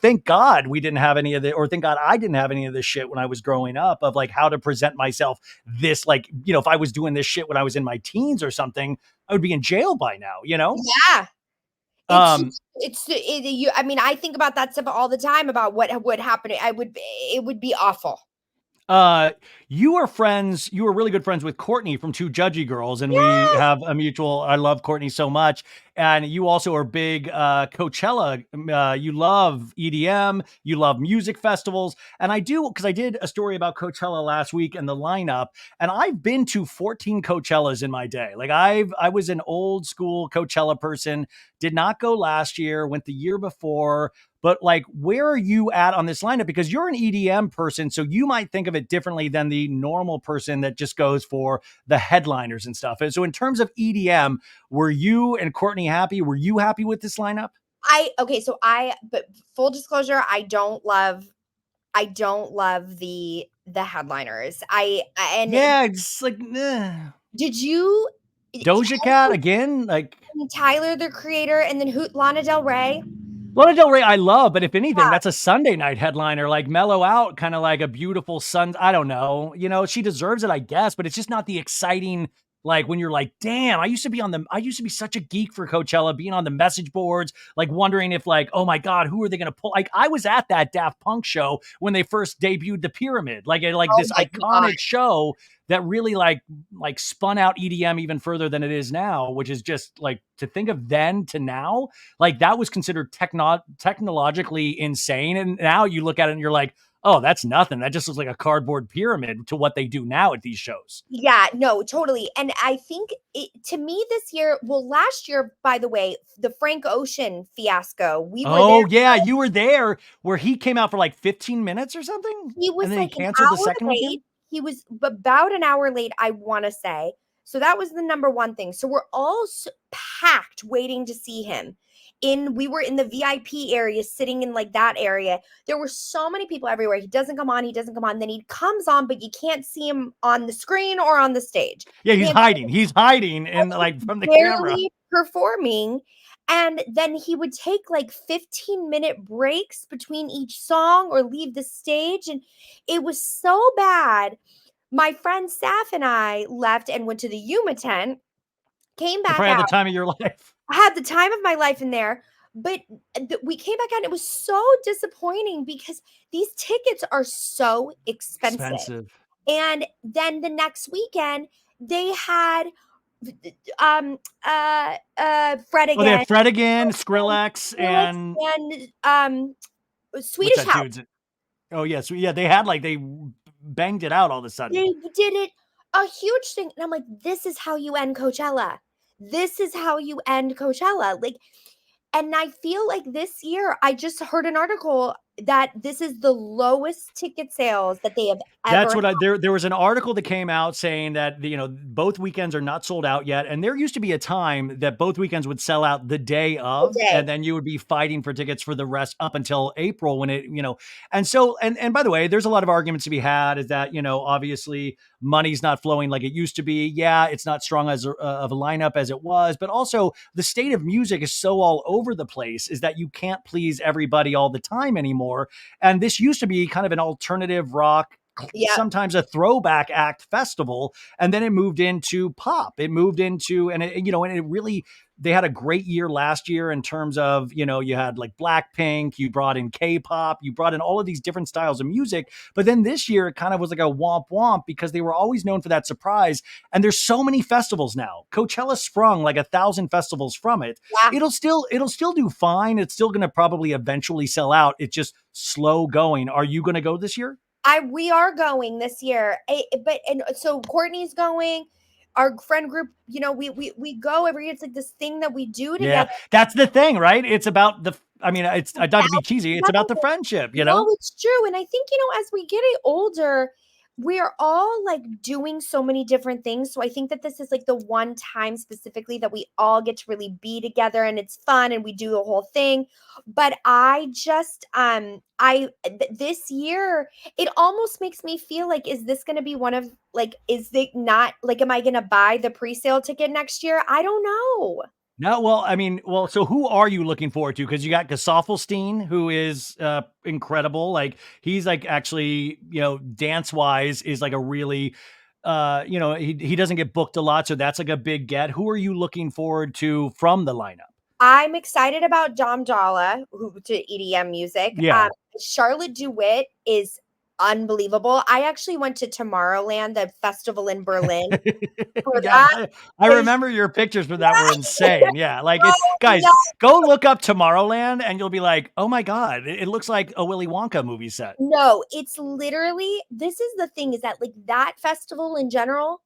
thank God we didn't have any of the, or thank God I didn't have any of this shit when I was growing up of like how to present myself this, like, if I was doing this shit when I was in my teens or something, I would be in jail by now.
Yeah. It's
Um,
just you I mean, I think about that stuff all the time about what would happen. It would be awful.
Uh, you were really good friends with Courtney from Two Judgy Girls, and we
Yes!
have a mutual. I love Courtney so much, and you also are big Coachella. You love EDM, you love music festivals, and I do because I did a story about Coachella last week and the lineup, and I've been to 14 Coachellas in my day. Like I was an old school Coachella person. Did not go last year, went the year before, but like, where are you at on this lineup? Because you're an EDM person, so you might think of it differently than the normal person that just goes for the headliners and stuff. And so, in terms of EDM, were you and Courtney happy? Were you happy with this lineup?
I okay, so but full disclosure, I don't love the headliners. And
Yeah, it's like
did you
Doja Cat again. Like
Tyler, the creator, and then who Lana Del Rey?
Lana Del Rey, I love, but if anything,
Yeah.
that's a Sunday night headliner, like mellow out, kind of like a beautiful sun. I don't know. She deserves it, I guess, but it's just not the exciting, like when you're like, damn, I used to be such a geek for Coachella, being on the message boards, like wondering if like, oh my God, who are they gonna pull? Like I was at that Daft Punk show when they first debuted the pyramid, like
Oh
this
my god.
iconic show that really like spun out EDM even further than it is now, which is just like to think of then to now, like that was considered technologically insane. And now you look at it and you're like, oh, that's nothing. That just looks like a cardboard pyramid to what they do now at these shows.
Yeah, no, totally. And I think to me this year, well, last year, by the way, the Frank Ocean fiasco, we were there.
Oh, yeah. You were there where he came out for like 15 minutes or something.
He
And
was
then he
like an
canceled the
hour
second
late.
weekend.
He was about an hour late, I want to say. So that was the number one thing. So we're all packed waiting to see him. We were in the VIP area, sitting in like that area. There were so many people everywhere. He doesn't come on, he doesn't come on. Then he comes on, but you can't see him on the screen or on the stage.
Yeah, he's
Can't
hiding. He's hiding in like from the camera.
barely performing. And then he would take like 15-minute breaks between each song or leave the stage. And it was so bad. My friend Saf and I left and went to the Yuma tent, came
You
back
probably had
out.
the time of your life.
I had the time of my life in there. But we came back out and it was so disappointing because these tickets are so expensive.
Expensive.
And then the next weekend, they had um Fred
Oh, they
again,
had Fred again, Skrillex,
Felix,
and
and
what's
Swedish
that
House.
dude's? Oh, yeah. So, yeah, they had like, they banged it out all of a sudden.
They did it a huge thing. And I'm like, this is how you end Coachella. This is how you end Coachella. Like, and I feel like this year, I just heard an article that this is the lowest ticket sales that they have
That's
ever
what there was an article that came out saying that, both weekends are not sold out yet. And there used to be a time that both weekends would sell out the day
had
of,
day.
and then you would be fighting for tickets for the rest up until April when and so, and by the way, there's a lot of arguments to be had is that, obviously money's not flowing like it used to be. Yeah, it's not strong as of a lineup as it was, but also the state of music is so all over the place is that you can't please everybody all the time anymore. And this used to be kind of an alternative rock,
Yeah.
sometimes a throwback act festival, and then it moved into pop. It moved into, and and it really, they had a great year last year in terms of, you had like Blackpink, you brought in K-pop, you brought in all of these different styles of music. But then this year it kind of was like a womp womp because they were always known for that surprise. And there's so many festivals now. Coachella sprung like 1,000 festivals from it.
Yeah.
It'll still do fine. It's still going to probably eventually sell out. It's just slow going. Are you going to go this year?
We are going this year. So Courtney's going. our friend group, we go every year. It's like this thing that we do
Yeah,
together.
that's the thing, right? It's about the I mean, it's not to be cheesy, it's about the friendship, you
No,
know?
it's true. And I think, as we get older, we're all like doing so many different things. So I think that this is like the one time specifically that we all get to really be together and it's fun and we do the whole thing. But I just, this year, it almost makes me feel like, is this going to be one of like, is it not like, am I going to buy the pre sale ticket next year? I don't know.
No, well, I mean, well, so who are you looking forward to? Because you got Gesaffelstein, who is incredible. Like he's like actually, dance wise is like a really, he doesn't get booked a lot, so that's like a big get. Who are you looking forward to from the lineup?
I'm excited about Dom Dalla, who to EDM music.
Yeah.
Charlotte DeWitt is unbelievable. I actually went to Tomorrowland, the festival in Berlin, for
Yeah,
that.
I
Is
remember your pictures for that were insane. Yeah, like it's
so
guys,
nuts.
go look up Tomorrowland and you'll be like, "Oh my god, it looks like a Willy Wonka movie set."
No, it's literally, this is the thing, is that like that festival in general,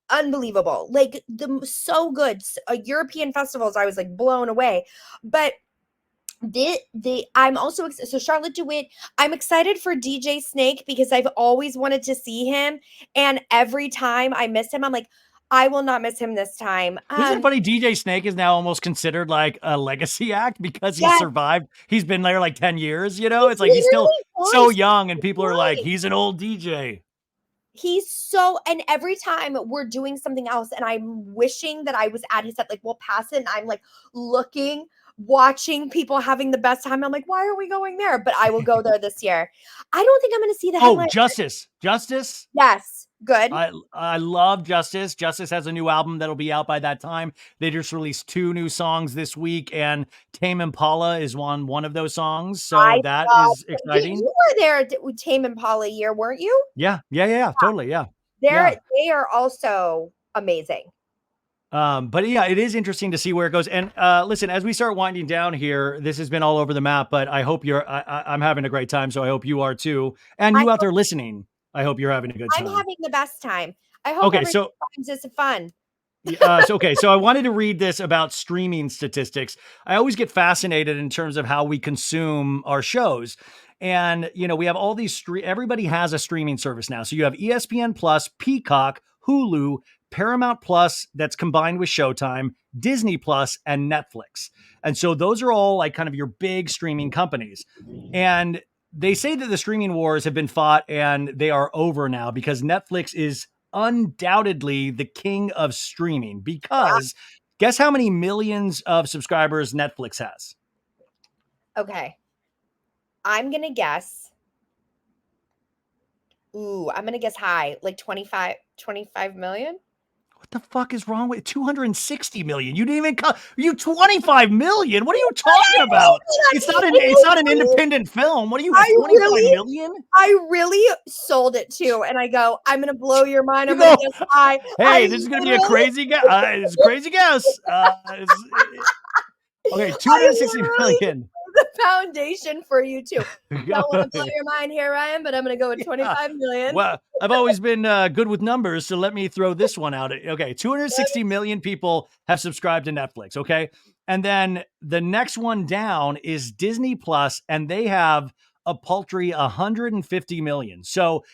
unbelievable. Like so good. European festivals, I was like blown away. But I'm also so Charlotte DeWitt. I'm excited for DJ Snake because I've always wanted to see him, and every time I miss him, I'm like, I will not miss him this time.
Isn't it funny? DJ Snake is now almost considered like a legacy act because he
Yes,
survived. He's been there like 10 years,
he's
It's like he's still
literally
so
voiced
young and people are like,
right.
he's an old DJ.
He's so, and every time we're doing something else, and I'm wishing that I was at his set, like we'll pass it, and I'm like looking, watching people having the best time. I'm like, why are we going there? But I will go there this year. I don't think I'm going to see the
Oh,
headline.
Justice.
Yes, good.
I love Justice. Justice has a new album that'll be out by that time. They just released 2 new songs this week, and Tame Impala is one of those songs. So
I
that
love
is
you
exciting.
were there at Tame Impala year, weren't you?
Yeah, totally. Yeah. Yeah.
They are also amazing.
But yeah, it is interesting to see where it goes. And listen, as we start winding down here, this has been all over the map, but I hope I'm having a great time. So I hope you are too. And
I
you out there listening, I hope you're having a good
I'm
time.
having the best time. I hope
Okay.
everybody
So
finds this fun.
So I wanted to read this about streaming statistics. I always get fascinated in terms of how we consume our shows. And, we have all these everybody has a streaming service now. So you have ESPN Plus, Peacock, Hulu, Paramount Plus that's combined with Showtime, Disney Plus, and Netflix. And so those are all like kind of your big streaming companies. And they say that the streaming wars have been fought and they are over now because Netflix is undoubtedly the king of streaming because guess how many millions of subscribers Netflix has?
Okay. I'm gonna guess. I'm gonna guess high, like 25 million.
What the fuck is wrong with 260 million? You didn't even you 25 million. What are you talking about? It's not an independent film. What are you
I
25
really,
million?
I really sold it too, and I go, I'm gonna blow your mind.
You
I'm gonna
go,
guess high.
hey,
I
this is going to be a
literally,
crazy guess. It's a crazy guess. Okay,
I
260
literally
million.
the foundation for you too. Don't want to blow your mind here, Ryan, but I'm gonna go with 25 million.
Well, I've always been good with numbers, so let me throw this one out. Okay, 260 million people have subscribed to Netflix, okay? And then the next one down is Disney Plus, and they have a paltry 150 million. So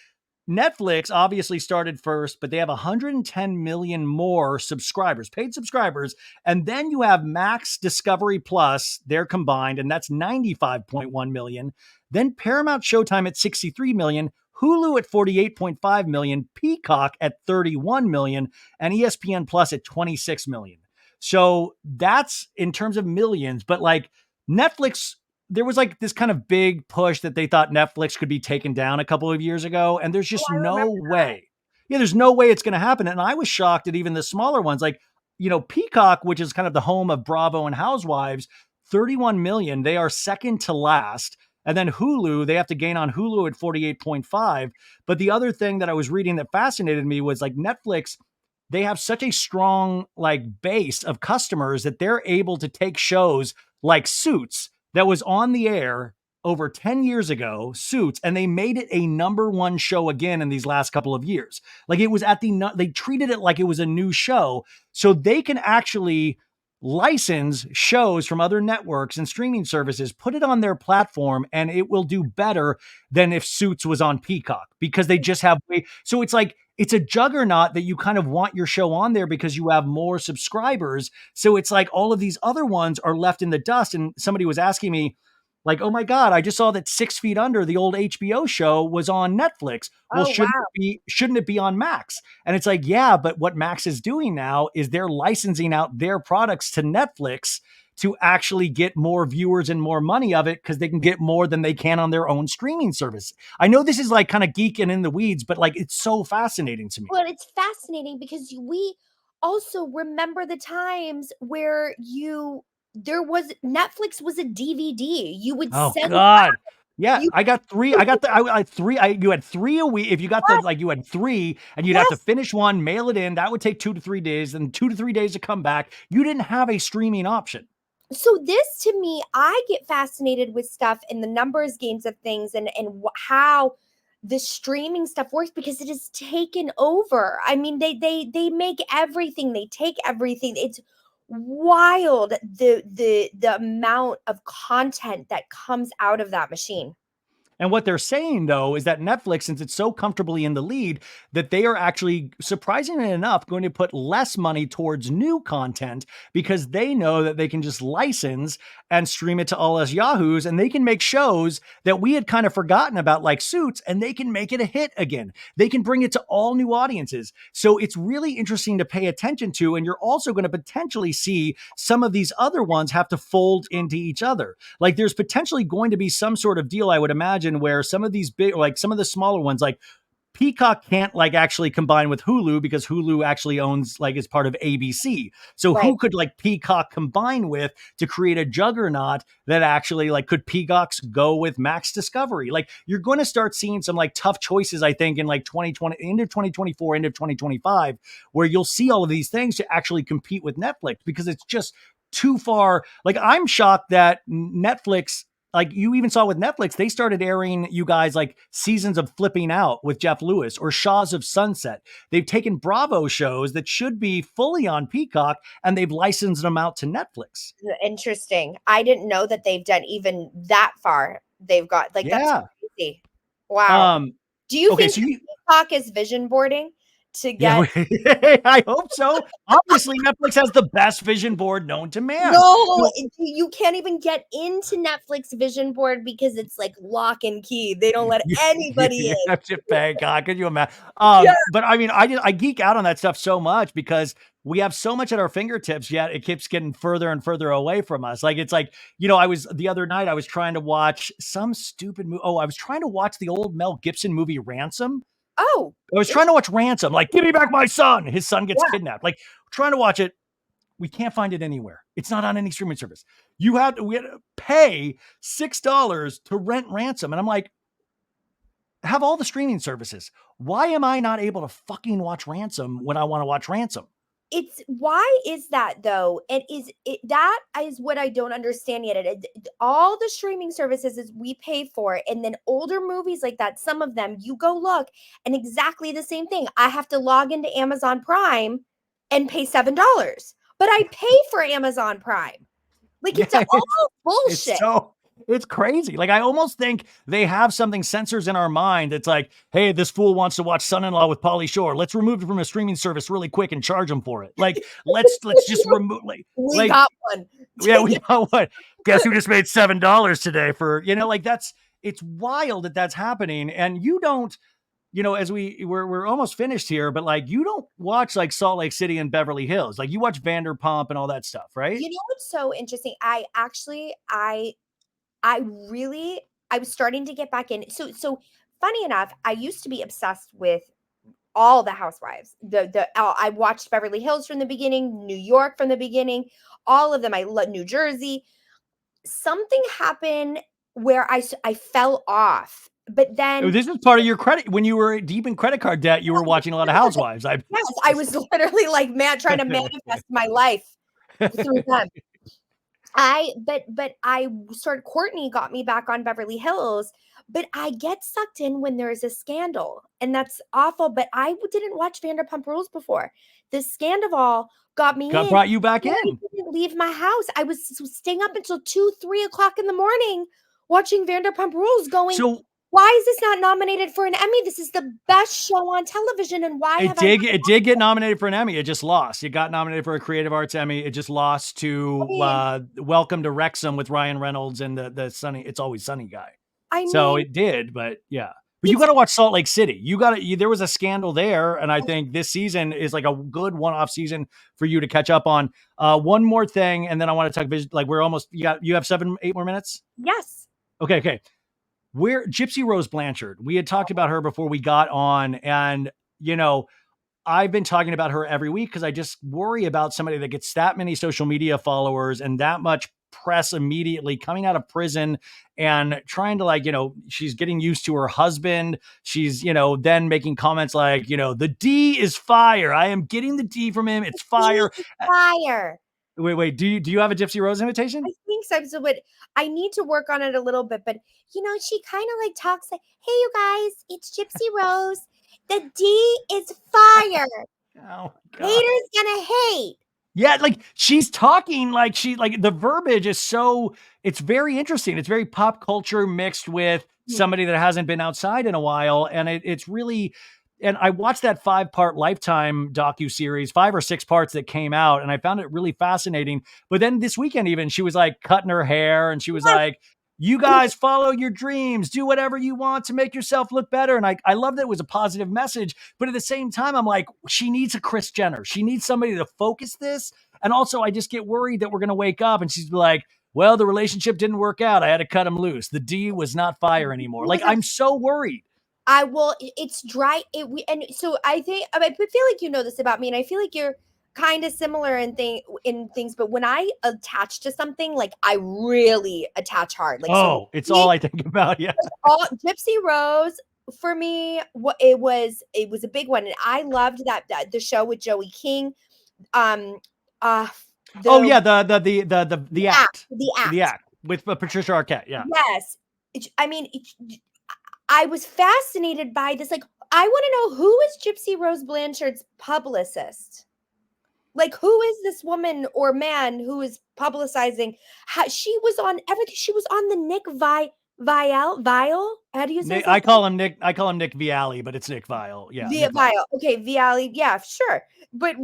Netflix obviously started first, but they have 110 million more subscribers, paid subscribers. And then you have Max Discovery Plus, they're combined, and that's 95.1 million. Then Paramount Showtime at 63 million, Hulu at 48.5 million, Peacock at 31 million, and ESPN Plus at 26 million. So that's in terms of millions, but like Netflix, there was like this kind of big push that they thought Netflix could be taken down a couple of years ago. And there's
Oh,
just
I remember
no
that.
way. Yeah, there's no way it's going to happen. And I was shocked at even the smaller ones like, Peacock, which is kind of the home of Bravo and Housewives, 31 million. They are second to last. And then Hulu, they have to gain on Hulu at 48.5. But the other thing that I was reading that fascinated me was like Netflix, they have such a strong like base of customers that they're able to take shows like Suits that was on the air over 10 years ago, Suits, and they made it a number one show again in these last couple of years. Like it was they treated it like it was a new show. So they can actually license shows from other networks and streaming services, put it on their platform, and it will do better than if Suits was on Peacock because they just have so it's like it's a juggernaut that you kind of want your show on there because you have more subscribers. So it's like all of these other ones are left in the dust. And somebody was asking me, like, oh my God, I just saw that 6 Feet Under, the old HBO show, was on Netflix. Well,
Oh wow.
shouldn't it be on Max? And it's like, yeah, but what Max is doing now is they're licensing out their products to Netflix to actually get more viewers and more money of it because they can get more than they can on their own streaming service. I know this is like kind of geeking in the weeds, but like it's so fascinating to me.
Well, it's fascinating because we also remember the times where there was Netflix was a DVD. You would
Oh
send
God. Yeah,
you
I got 3. I got the I three. You had 3 a week. If you got the
Yes,
like you had 3 and you'd have to
yes.
finish one, mail it in. That would take 2 to 3 days, then 2 to 3 days to come back. You didn't have a streaming option.
So this to me, I get fascinated with stuff and the numbers games of things and how the streaming stuff works because it has taken over. I mean, they make everything. They take everything. It's wild the amount of content that comes out of that machine.
And what they're saying, though, is that Netflix, since it's so comfortably in the lead, that they are actually, surprisingly enough, going to put less money towards new content because they know that they can just license and stream it to all us Yahoos and they can make shows that we had kind of forgotten about, like Suits, and they can make it a hit again. They can bring it to all new audiences. So it's really interesting to pay attention to. And you're also going to potentially see some of these other ones have to fold into each other. Like there's potentially going to be some sort of deal, I would imagine, where some of these big, like some of the smaller ones, like Peacock can't like actually combine with Hulu because Hulu actually owns like is part of ABC. So
Right.
who could like Peacock combine with to create a juggernaut that actually like could Peacocks go with Max Discovery? Like you're going to start seeing some like tough choices, I think, in like 2020 into 2024 into 2025, where you'll see all of these things to actually compete with Netflix because it's just too far. Like I'm shocked that Netflix, like you even saw with Netflix, they started airing you guys like seasons of Flipping Out with Jeff Lewis or Shaws of Sunset. They've taken Bravo shows that should be fully on Peacock and they've licensed them out to Netflix.
Interesting. I didn't know that they've done even that far. They've got like that's
Yeah.
crazy. Wow.
Um,
Do you
okay.
think
So
that
you,
TikTok is vision boarding to
yeah,
get
I hope so. Obviously, Netflix has the best vision board known to man.
no,
So
you can't even get into Netflix vision board because it's like lock and key. They don't let anybody
you
in.
have to pay. God, could you imagine?
Yeah.
But I mean, I geek out on that stuff so much because we have so much at our fingertips, yet it keeps getting further and further away from us. Like it's like, I was the other night, I was trying to watch some stupid movie. Oh, I was trying to watch the old Mel Gibson movie Ransom.
Oh,
I was trying to watch Ransom, like, give me back my son. His son gets
yeah.
kidnapped. Like, trying to watch it. We can't find it anywhere. It's not on any streaming service. We had to pay $6 to rent Ransom. And I'm like, have all the streaming services. Why am I not able to fucking watch Ransom when I want to watch Ransom?
It's why is that though? That is what I don't understand yet. All the streaming services is we pay for, and then older movies like that, some of them you go look, and exactly the same thing. I have to log into Amazon Prime and pay $7, but I pay for Amazon Prime. Like it's
Yeah,
all
it's
bullshit.
so it's crazy. Like I almost think they have something censors in our mind. It's like, hey, this fool wants to watch Son-in-Law with Pauly Shore. Let's remove it from a streaming service really quick and charge him for it. Like let's just remove
We
like
got one.
yeah, we got what? Guess who just made $7 today for like it's wild that that's happening. And you don't, as we're almost finished here, but like you don't watch like Salt Lake City and Beverly Hills. Like you watch Vanderpump and all that stuff, right?
You know what's so interesting? I really I was starting to get back in. So funny enough, I used to be obsessed with all the housewives. I watched Beverly Hills from the beginning, New York from the beginning, all of them. I love New Jersey. Something happened where I fell off. But
Oh,
then
this is part of your credit. When you were deep in credit card debt, you were watching a lot of Housewives.
yes, I was literally like trying to manifest my life through them. I started Courtney got me back on Beverly Hills, but I get sucked in when there's a scandal, and that's awful, but didn't watch Vanderpump Rules before. This Scandival got me
Got
in.
brought you back
I
in.
didn't leave my house. I was staying up until 2, 3 o'clock in the morning watching Vanderpump Rules going,
So
why is this not nominated for an Emmy? This is the best show on television, and why
it
have I not?
did it did get nominated for an Emmy. It just lost. It got nominated for a Creative Arts Emmy. It just lost to Welcome to Wrexham with Ryan Reynolds and the Sunny It's Always Sunny guy.
I
So
mean,
it did, but yeah. But you
it's
got to watch Salt Lake City. There was a scandal there, and I think this season is like a good one-off season for you to catch up on. One more thing, and then I want to talk. Like we're almost. You have 8 more minutes.
yes.
Okay. Where Gypsy Rose Blanchard? We had talked about her before we got on, and you know, I've been talking about her every week because I just worry about somebody that gets that many social media followers and that much press immediately coming out of prison and trying to she's getting used to her husband. She's, then making comments like, the D is fire. I am getting the D from him. It's fire.
He's fire.
Wait. Do you have a Gypsy Rose invitation?
I think so. So, but I need to work on it a little bit. But she kind of like talks like, "Hey, you guys, it's Gypsy Rose. The D is fire.
Oh, God.
Haters gonna hate."
Yeah, like she's talking like the verbiage is it's very interesting. It's very pop culture mixed with somebody that hasn't been outside in a while. And it's really, and I watched that 5-part Lifetime docuseries, 5 or 6 parts that came out, and I found it really fascinating. But then this weekend, even she was like cutting her hair and she was like, you guys follow your dreams, do whatever you want to make yourself look better. And I love that it was a positive message, but at the same time, I'm like, she needs a Kris Jenner. She needs somebody to focus this. And also I just get worried that we're going to wake up and she's like, well, the relationship didn't work out. I had to cut him loose. The D was not fire anymore. Like, I'm so worried.
I will. It's dry. And so I think I feel like you know this about me, and I feel like you're kind of similar in things. But when I attach to something, like I really attach hard. Like
it's all I think about. Yeah.
All Gypsy Rose for me. What it was a big one, and I loved that the show with Joey King. The
act.
The act.
The act with Patricia Arquette. Yeah.
Yes. I was fascinated by this. Like, I want to know, who is Gypsy Rose Blanchard's publicist? Like, who is this woman or man who is publicizing? She was on everything. She was on the Nick Viall. How do you say?
I call him Nick Vialli, but it's Nick Viall. Yeah,
Viall. Okay, Vialli. Yeah, sure. But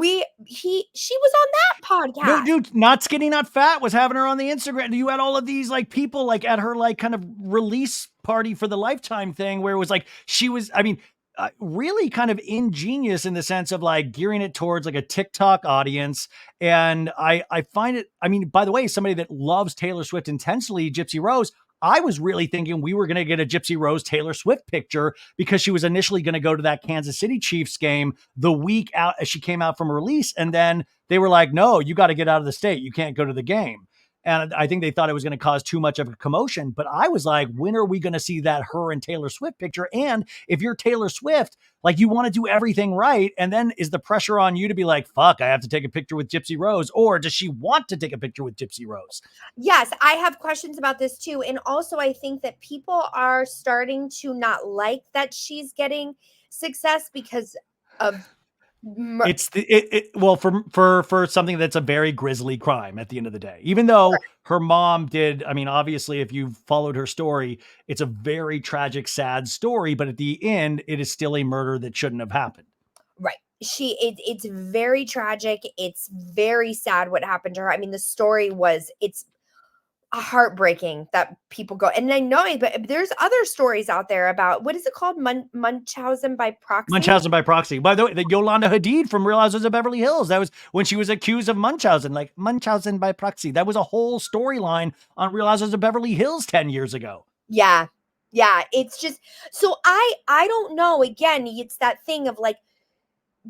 she was on that podcast.
No, dude, Not Skinny Not Fat was having her on the Instagram. You had all of these like people like at her like kind of release party for the Lifetime thing where it was like she was, really kind of ingenious in the sense of like gearing it towards like a TikTok audience. And I find it, by the way, somebody that loves Taylor Swift intensely, Gypsy Rose, I was really thinking we were going to get a Gypsy Rose Taylor Swift picture because she was initially going to go to that Kansas City Chiefs game the week out as she came out from release. And then they were like, no, you got to get out of the state. You can't go to the game. And I think they thought it was going to cause too much of a commotion. But I was like, when are we going to see that her and Taylor Swift picture? And if you're Taylor Swift, like you want to do everything right. And then is the pressure on you to be like, fuck, I have to take a picture with Gypsy Rose? Or does she want to take a picture with Gypsy Rose?
Yes, I have questions about this too. And also I think that people are starting to not like that she's getting success because of
it's for something that's a very grisly crime at the end of the day, even though her mom did. Obviously if you've followed her story, it's a very tragic, sad story, but at the end it is still a murder that shouldn't have happened.
Right. It's very tragic. It's very sad what happened to her. The story it's heartbreaking that people go, and I know, but there's other stories out there about, what is it called? Munchausen by proxy.
Munchausen by proxy. By the way, the Yolanda Hadid from Real Housewives of Beverly Hills, that was when she was accused of Munchausen, like Munchausen by proxy. That was a whole storyline on Real Housewives of Beverly Hills 10 years ago.
Yeah. It's just, so I don't know. Again, it's that thing of like,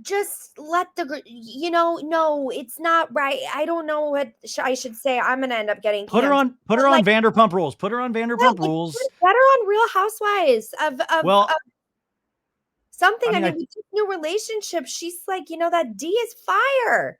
just let no, it's not right. I don't know what I should say. I'm going to end up getting
put her on Vanderpump Rules. Put her on Vanderpump Rules.
Put her on Real Housewives of something. With this new relationship, she's like, that D is fire.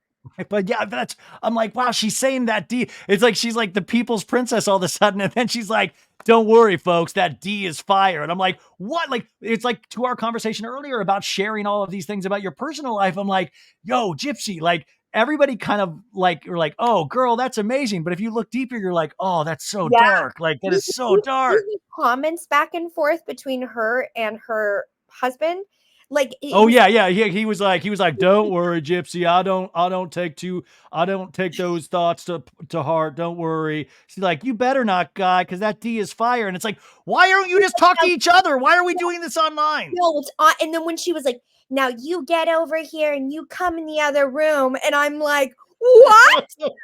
But yeah, that's I'm like, wow, she's saying that D. It's like she's like the people's princess all of a sudden, and then she's like, "Don't worry, folks, that D is fire." And I'm like, what? Like, it's like to our conversation earlier about sharing all of these things about your personal life. I'm like, yo, Gypsy, like everybody kind of like you're like, oh, girl, that's amazing. But if you look deeper, you're like, oh, that's so
Yeah.
dark. Like that
You
is so
see
dark.
the comments back and forth between her and her husband. Like it
Oh
was
yeah, yeah. He was like, don't worry, Gypsy. I don't take those thoughts to heart. Don't worry. She's like, you better not, guy, because that D is fire. And it's like, why don't you just talk to each other? Why are we doing this online?
no, it's and then when she was like, now you get over here and you come in the other room, and I'm like, what?
The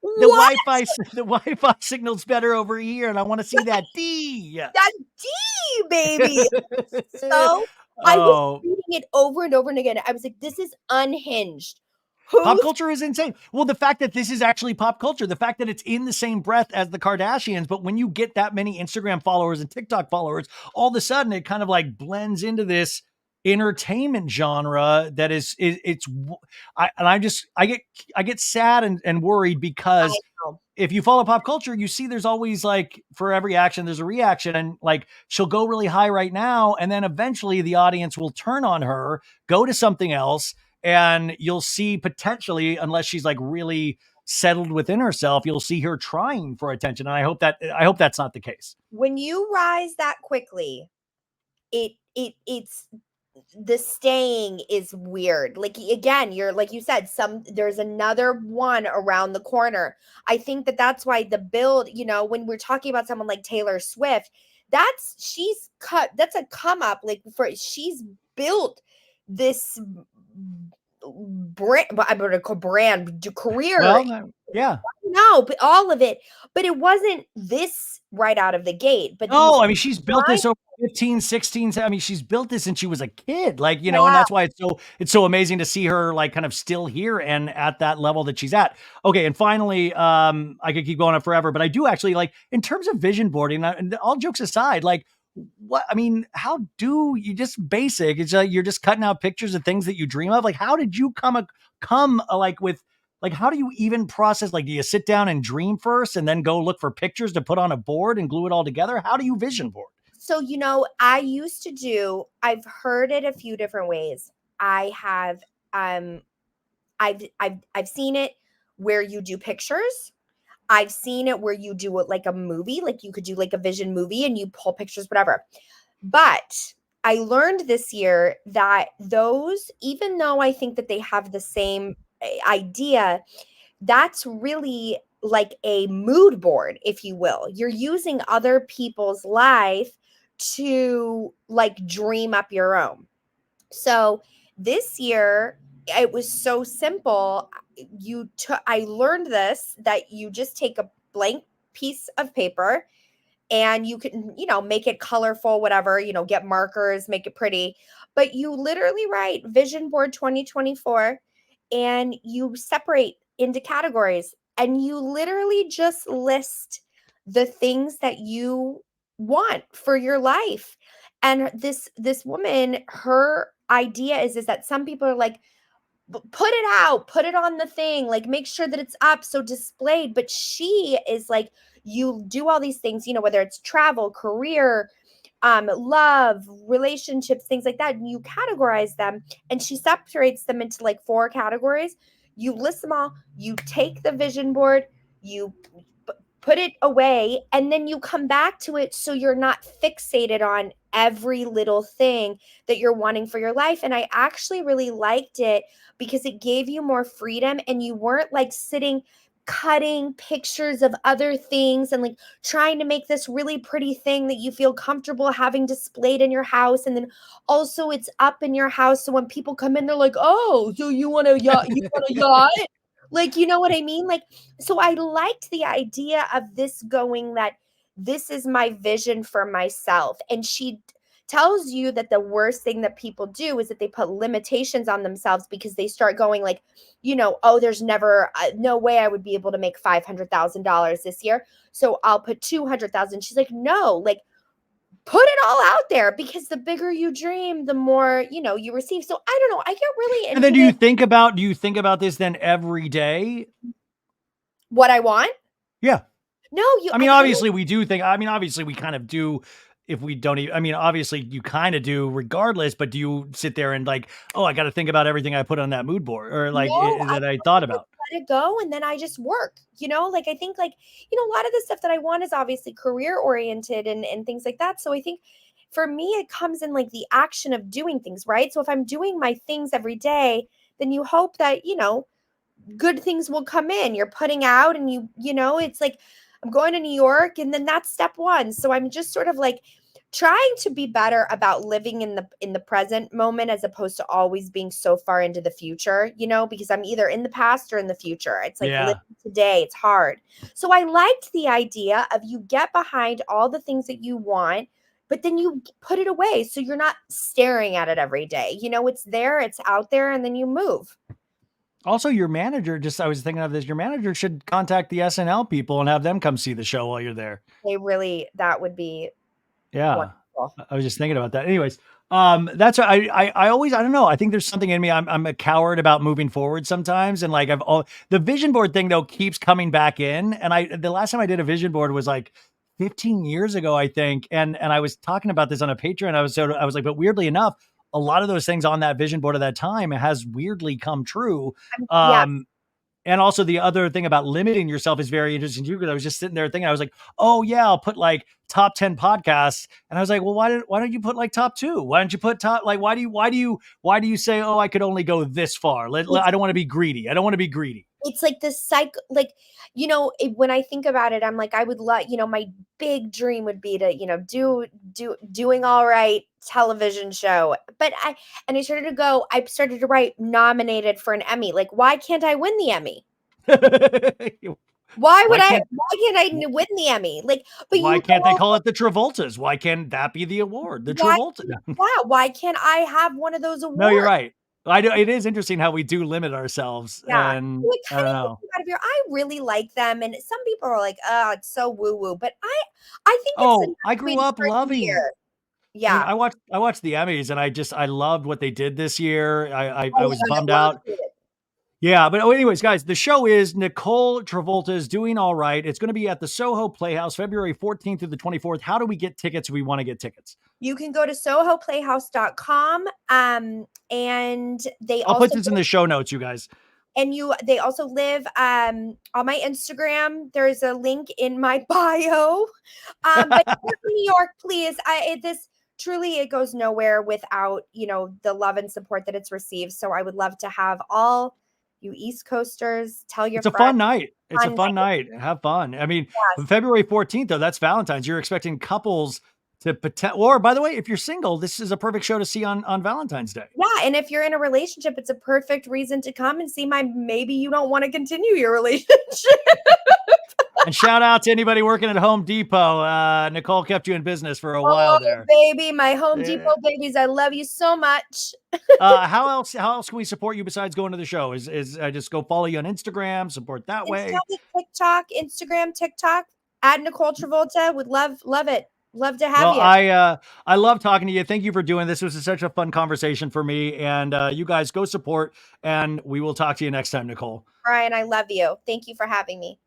What?
Wi-Fi the Wi-Fi signal's better over here, and I want to see that D.
That D, baby. So I was
Oh,
reading it over and over and again. I was like, this is unhinged.
pop
Who's
culture is insane. Well, the fact that this is actually pop culture, the fact that it's in the same breath as the Kardashians, but when you get that many Instagram followers and TikTok followers, all of a sudden it kind of like blends into this entertainment genre that it's and I get sad and worried
I
because
know.
if you follow pop culture, you see there's always like for every action, there's a reaction. And like she'll go really high right now. And then eventually the audience will turn on her, go to something else. And you'll see potentially, unless she's like really settled within herself, you'll see her trying for attention. And I hope that's not the case.
When you rise that quickly, it's the staying is weird. Like again, you're like you said, there's another one around the corner. I think that that's why the build, when we're talking about someone like Taylor Swift, that's a come up, like for she's built this brand, I'm gonna call brand career.
Well, yeah.
No, but all of it, but it wasn't this right out of the gate, but these
No, I mean, she's built
grind.
this over 15, 16. I mean, she's built this since she was a kid. Like, and
Yeah.
that's why it's so amazing to see her like kind of still here and at that level that she's at. Okay, and finally, I could keep going on forever, but I do actually like in terms of vision boarding, and all jokes aside, like what I mean, how do you just basic? It's like you're just cutting out pictures of things that you dream of. Like, how did you come like with like how do you even process, like do you sit down and dream first and then go look for pictures to put on a board and glue it all together? How do you vision board?
So, I've heard it a few different ways. I have um I've seen it where you do pictures. I've seen it where you do it like a movie, like you could do like a vision movie and you pull pictures, whatever. But I learned this year that those, even though I think that they have the same idea, that's really like a mood board, if you will. You're using other people's life to like dream up your own. So this year, it was so simple. I learned this, that you just take a blank piece of paper and you can, make it colorful, whatever, get markers, make it pretty. But you literally write Vision Board 2024 and you separate into categories and you literally just list the things that you want for your life. And this woman, her idea is that some people are like, put it out, put it on the thing, like make sure that it's up so displayed. But she is like, you do all these things, whether it's travel, career, love, relationships, things like that, and you categorize them. And she separates them into like 4 categories. You list them all, you take the vision board, you put it away, and then you come back to it so you're not fixated on every little thing that you're wanting for your life. And I actually really liked it because it gave you more freedom and you weren't like sitting cutting pictures of other things and like trying to make this really pretty thing that you feel comfortable having displayed in your house. And then also it's up in your house, so when people come in they're like, oh, so you want a yacht, like, you know what I mean? Like, so I liked the idea of this going, that this is my vision for myself. And she tells you that the worst thing that people do is that they put limitations on themselves because they start going like, oh, there's never no way I would be able to make $500,000 this year. So I'll put 200,000. She's like, no, like put it all out there because the bigger you dream, the more, you receive. So I don't know. I get really
And then
into it.
do you think about this then every day?
What I want?
Yeah.
No,
I
I
mean,
kind of,
obviously we do think I mean, obviously we kind of do if we don't even I mean, obviously you kind of do regardless, but do you sit there and like, "Oh, I got to think about everything I put on that mood board or like
no, I
that I
kind
thought
of just
about?"
let it go and then I just work, like I think like, a lot of the stuff that I want is obviously career oriented and things like that. So I think for me, it comes in like the action of doing things, right? So if I'm doing my things every day, then you hope that, good things will come in. You're putting out and it's like I'm going to New York and then that's step 1. So I'm just sort of like trying to be better about living in the present moment as opposed to always being so far into the future, because I'm either in the past or in the future. It's like living
Yeah.
today, it's hard. So I liked the idea of you get behind all the things that you want, but then you put it away so you're not staring at it every day. It's there, it's out there, and then you move.
Also, your manager just I was thinking of this, your manager should contact the SNL people and have them come see the show while you're there.
That would be
Yeah.
wonderful.
I was just thinking about that. Anyways, that's I always I don't know. I think there's something in me. I'm a coward about moving forward sometimes, and like the vision board thing though keeps coming back in. And the last time I did a vision board was like 15 years ago, I think. And I was talking about this on a Patreon. I was like, but weirdly enough, a lot of those things on that vision board at that time has weirdly come true.
Yeah,
Um, and also the other thing about limiting yourself is very interesting too, because I was just sitting there thinking, I was like, oh yeah, I'll put like top 10 podcasts. And I was like, well, why don't you put like top 2? Why don't you put top, like, why do you say, oh, I could only go this far?
it's
I don't want to be greedy. I don't want to be greedy.
it's like this cycle, like, when I think about it, I'm like, I would love, my big dream would be to, doing all right television show. And I started to write nominated for an Emmy. Like, why can't I win the Emmy?
why can't,
Why can't I win the Emmy? Like, but
why
you
can't
know
they call
also
it the Travoltas? Why can't that be the award? The
why
Travolta.
why can't I have one of those
No, you're
awards?
right. I do. It is interesting how we do limit ourselves.
Yeah.
And
It
I
kind
don't
of
know.
takes you out of your I really like them, and some people are like, "Oh, it's so woo-woo," but I think it's a
Oh, I
nice way
grew
to
up
start the
loving
year.
dude,
Yeah.
I watched the Emmys and I loved what they did this year.
I
I was
I
bummed out.
loved it.
Yeah, but anyways, guys, the show is Nicole Travolta's Doing All Right. It's going to be at the Soho Playhouse February 14th through the 24th. How do we get tickets if we want to get tickets?
You can go to sohoplayhouse.com, and they
I'll put
also
this in the show notes, you guys.
they also live, on my Instagram. There's a link in my bio. But New York, please. This truly it goes nowhere without, the love and support that it's received. So I would love to have all you East Coasters tell your
It's a
friends.
fun night. It's a
Fun
fun
night.
night. Have fun. I mean,
Yes.
February 14th, though, that's Valentine's. You're expecting couples to or by the way, if you're single, this is a perfect show to see on Valentine's Day.
Yeah, and if you're in a relationship, it's a perfect reason to come and see my maybe you don't want to continue your relationship.
And shout out to anybody working at Home Depot. Nicole kept you in business for a while
Oh,
there.
baby, my Home
Eh,
Depot babies. I love you so much.
how else can we support you besides going to the show? Is I just go follow you on Instagram, support that way.
Instagram, TikTok, at Nicole Travolta. Would love it. Love to have
Well,
you.
I love talking to you. Thank you for doing this. This was such a fun conversation for me. And you guys go support, and we will talk to you next time, Nicole.
Brian, I love you. Thank you for having me.